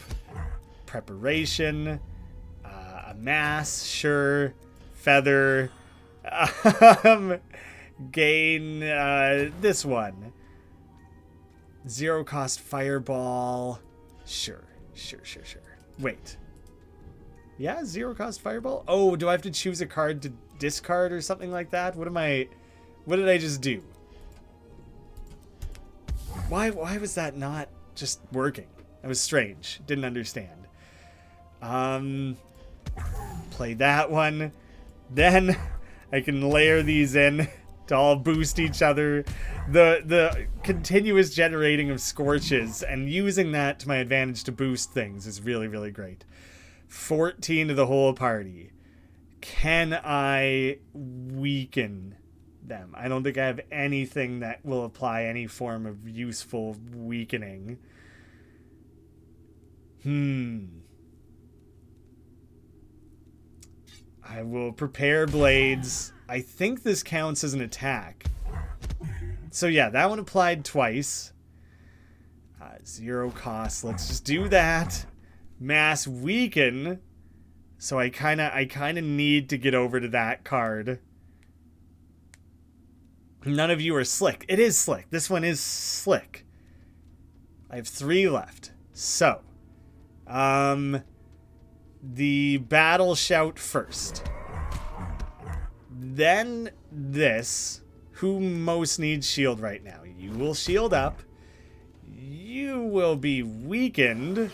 Preparation. Mass, sure. Feather. Gain this one. 0 cost fireball. Sure. Wait. Yeah, 0 cost fireball? Oh, do I have to choose a card to discard or something like that? What did I just do? Why was that not just working? That was strange. Didn't understand. Play that one. Then I can layer these in to all boost each other. The continuous generating of scorches and using that to my advantage to boost things is really, really great. 14 to the whole party. Can I weaken them? I don't think I have anything that will apply any form of useful weakening. I will prepare blades. I think this counts as an attack. So yeah, that one applied twice. 0 cost. Let's just do that. Mass weaken. So I kind of need to get over to that card. None of you are slick. It is slick. This one is slick. I have 3 left. So, the battle shout first. Then this. Who most needs shield right now? You will shield up. You will be weakened.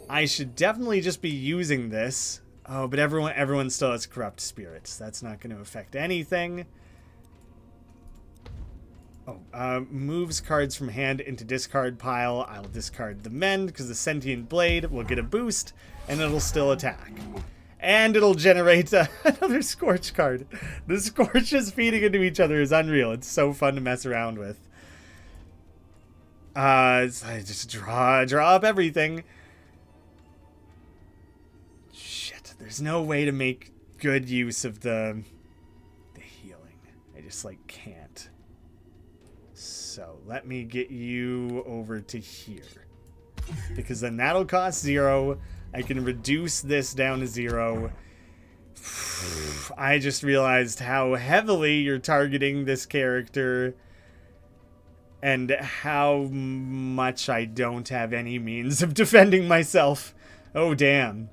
I should definitely just be using this. Oh, but everyone still has corrupt spirits. That's not going to affect anything. Oh, moves cards from hand into discard pile. I'll discard the mend because the sentient blade will get a boost and it'll still attack. And it'll generate another Scorch card. The Scorches feeding into each other is unreal. It's so fun to mess around with. So I just draw up everything. Shit, there's no way to make good use of the healing. I just, can't. So let me get you over to here. Because then that'll cost 0. I can reduce this down to 0. I just realized how heavily you're targeting this character and how much I don't have any means of defending myself. Oh, damn.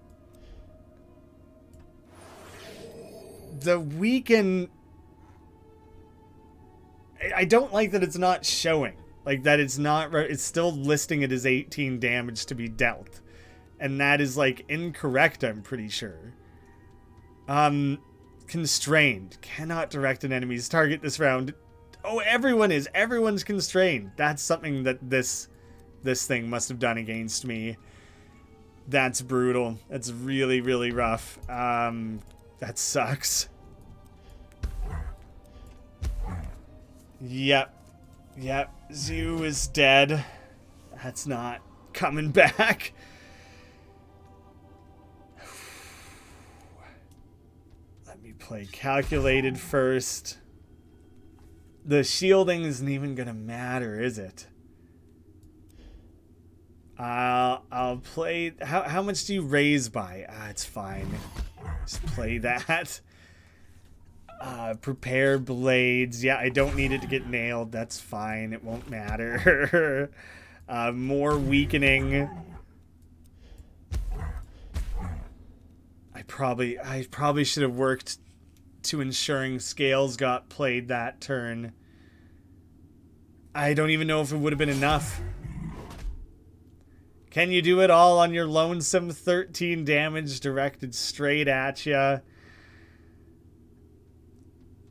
The weaken... I don't like that it's not showing. That it's not... It's still listing it as 18 damage to be dealt. And that is, incorrect, I'm pretty sure. Constrained. Cannot direct an enemy's target this round. Oh, everyone is. Everyone's constrained. That's something that this thing must have done against me. That's brutal. That's really, really rough. That sucks. Yep. Zoo is dead. That's not coming back. Let me play calculated first. The shielding isn't even gonna matter, is it? I'll play... How much do you raise by? It's fine. Just play that. Prepare blades. Yeah, I don't need it to get nailed. That's fine. It won't matter. More weakening. I probably should have worked to ensuring scales got played that turn. I don't even know if it would have been enough. Can you do it all on your lonesome 13 damage directed straight at ya?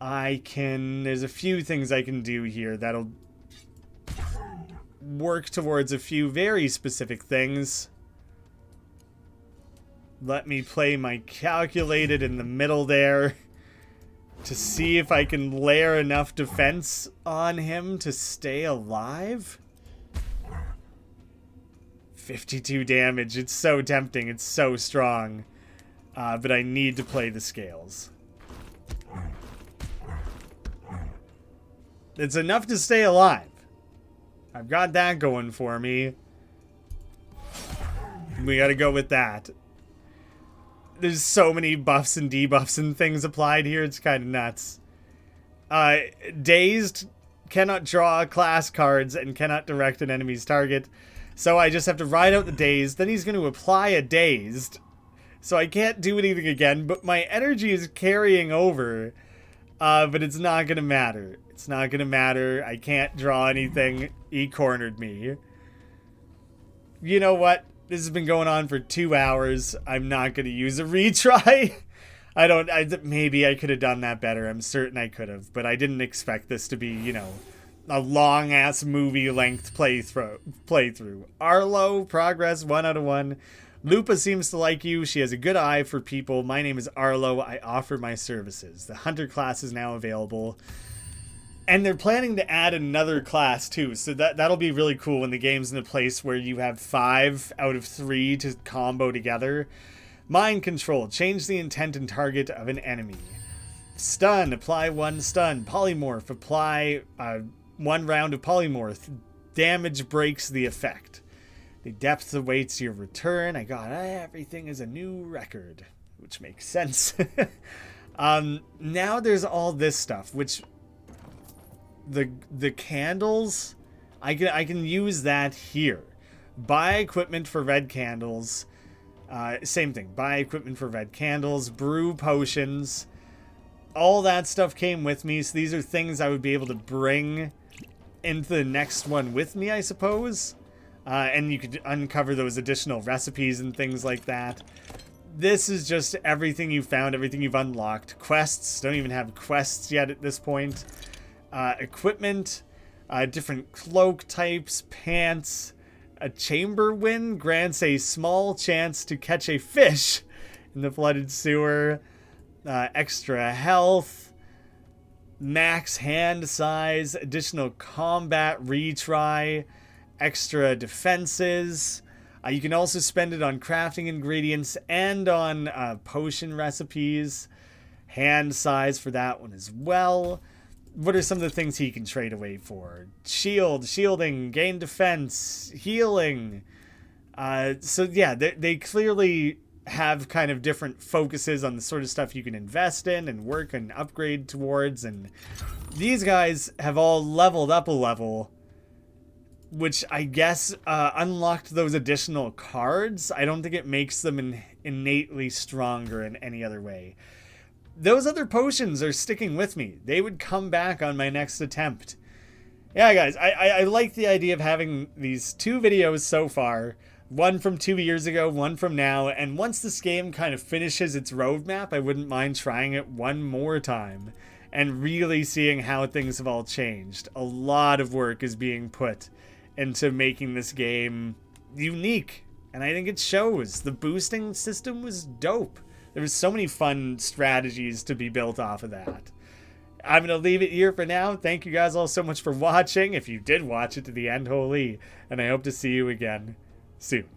I can... There's a few things I can do here that'll work towards a few very specific things. Let me play my calculated in the middle there. to see if I can layer enough defense on him to stay alive. 52 damage. It's so tempting. It's so strong. But I need to play the scales. It's enough to stay alive. I've got that going for me. We gotta go with that. There's so many buffs and debuffs and things applied here. It's kind of nuts. Dazed, cannot draw class cards and cannot direct an enemy's target. So I just have to ride out the Dazed. Then he's going to apply a Dazed. So I can't do anything again, but my energy is carrying over. But it's not going to matter. It's not going to matter. I can't draw anything. He cornered me. You know what? This has been going on for 2 hours. I'm not going to use a retry. Maybe I could have done that better. I'm certain I could have. But I didn't expect this to be, you know, a long-ass movie-length playthrough. Arlo, progress, 1 out of 1. Lupa seems to like you. She has a good eye for people. My name is Arlo. I offer my services. The Hunter class is now available. And they're planning to add another class, too. So that'll be really cool when the game's in a place where you have 5 out of 3 to combo together. Mind control. Change the intent and target of an enemy. Stun. Apply 1 stun. Polymorph. Apply 1 round of polymorph. Damage breaks the effect. The depth awaits your return. I got everything is a new record, which makes sense. Now there's all this stuff, which... The candles, I can use that here. Buy equipment for red candles. Same thing. Buy equipment for red candles. Brew potions. All that stuff came with me. So these are things I would be able to bring into the next one with me, I suppose. And you could uncover those additional recipes and things like that. This is just everything you found, everything you've unlocked. Quests. Don't even have quests yet at this point. Equipment, different cloak types, pants. A chamber wind grants a small chance to catch a fish in the flooded sewer. Extra health, max hand size, additional combat retry, extra defenses. You can also spend it on crafting ingredients and on potion recipes. Hand size for that one as well. What are some of the things he can trade away for? Shielding, gain defense, healing. So yeah, they clearly have kind of different focuses on the sort of stuff you can invest in and work and upgrade towards. And these guys have all leveled up a level, which I guess unlocked those additional cards. I don't think it makes them innately stronger in any other way. Those other potions are sticking with me. They would come back on my next attempt. Yeah, guys, I like the idea of having these 2 videos so far. One from 2 years ago, one from now. And once this game kind of finishes its roadmap, I wouldn't mind trying it one more time and really seeing how things have all changed. A lot of work is being put into making this game unique. And I think it shows. The boosting system was dope. There was so many fun strategies to be built off of that. I'm going to leave it here for now. Thank you guys all so much for watching. If you did watch it to the end, holy. And I hope to see you again soon.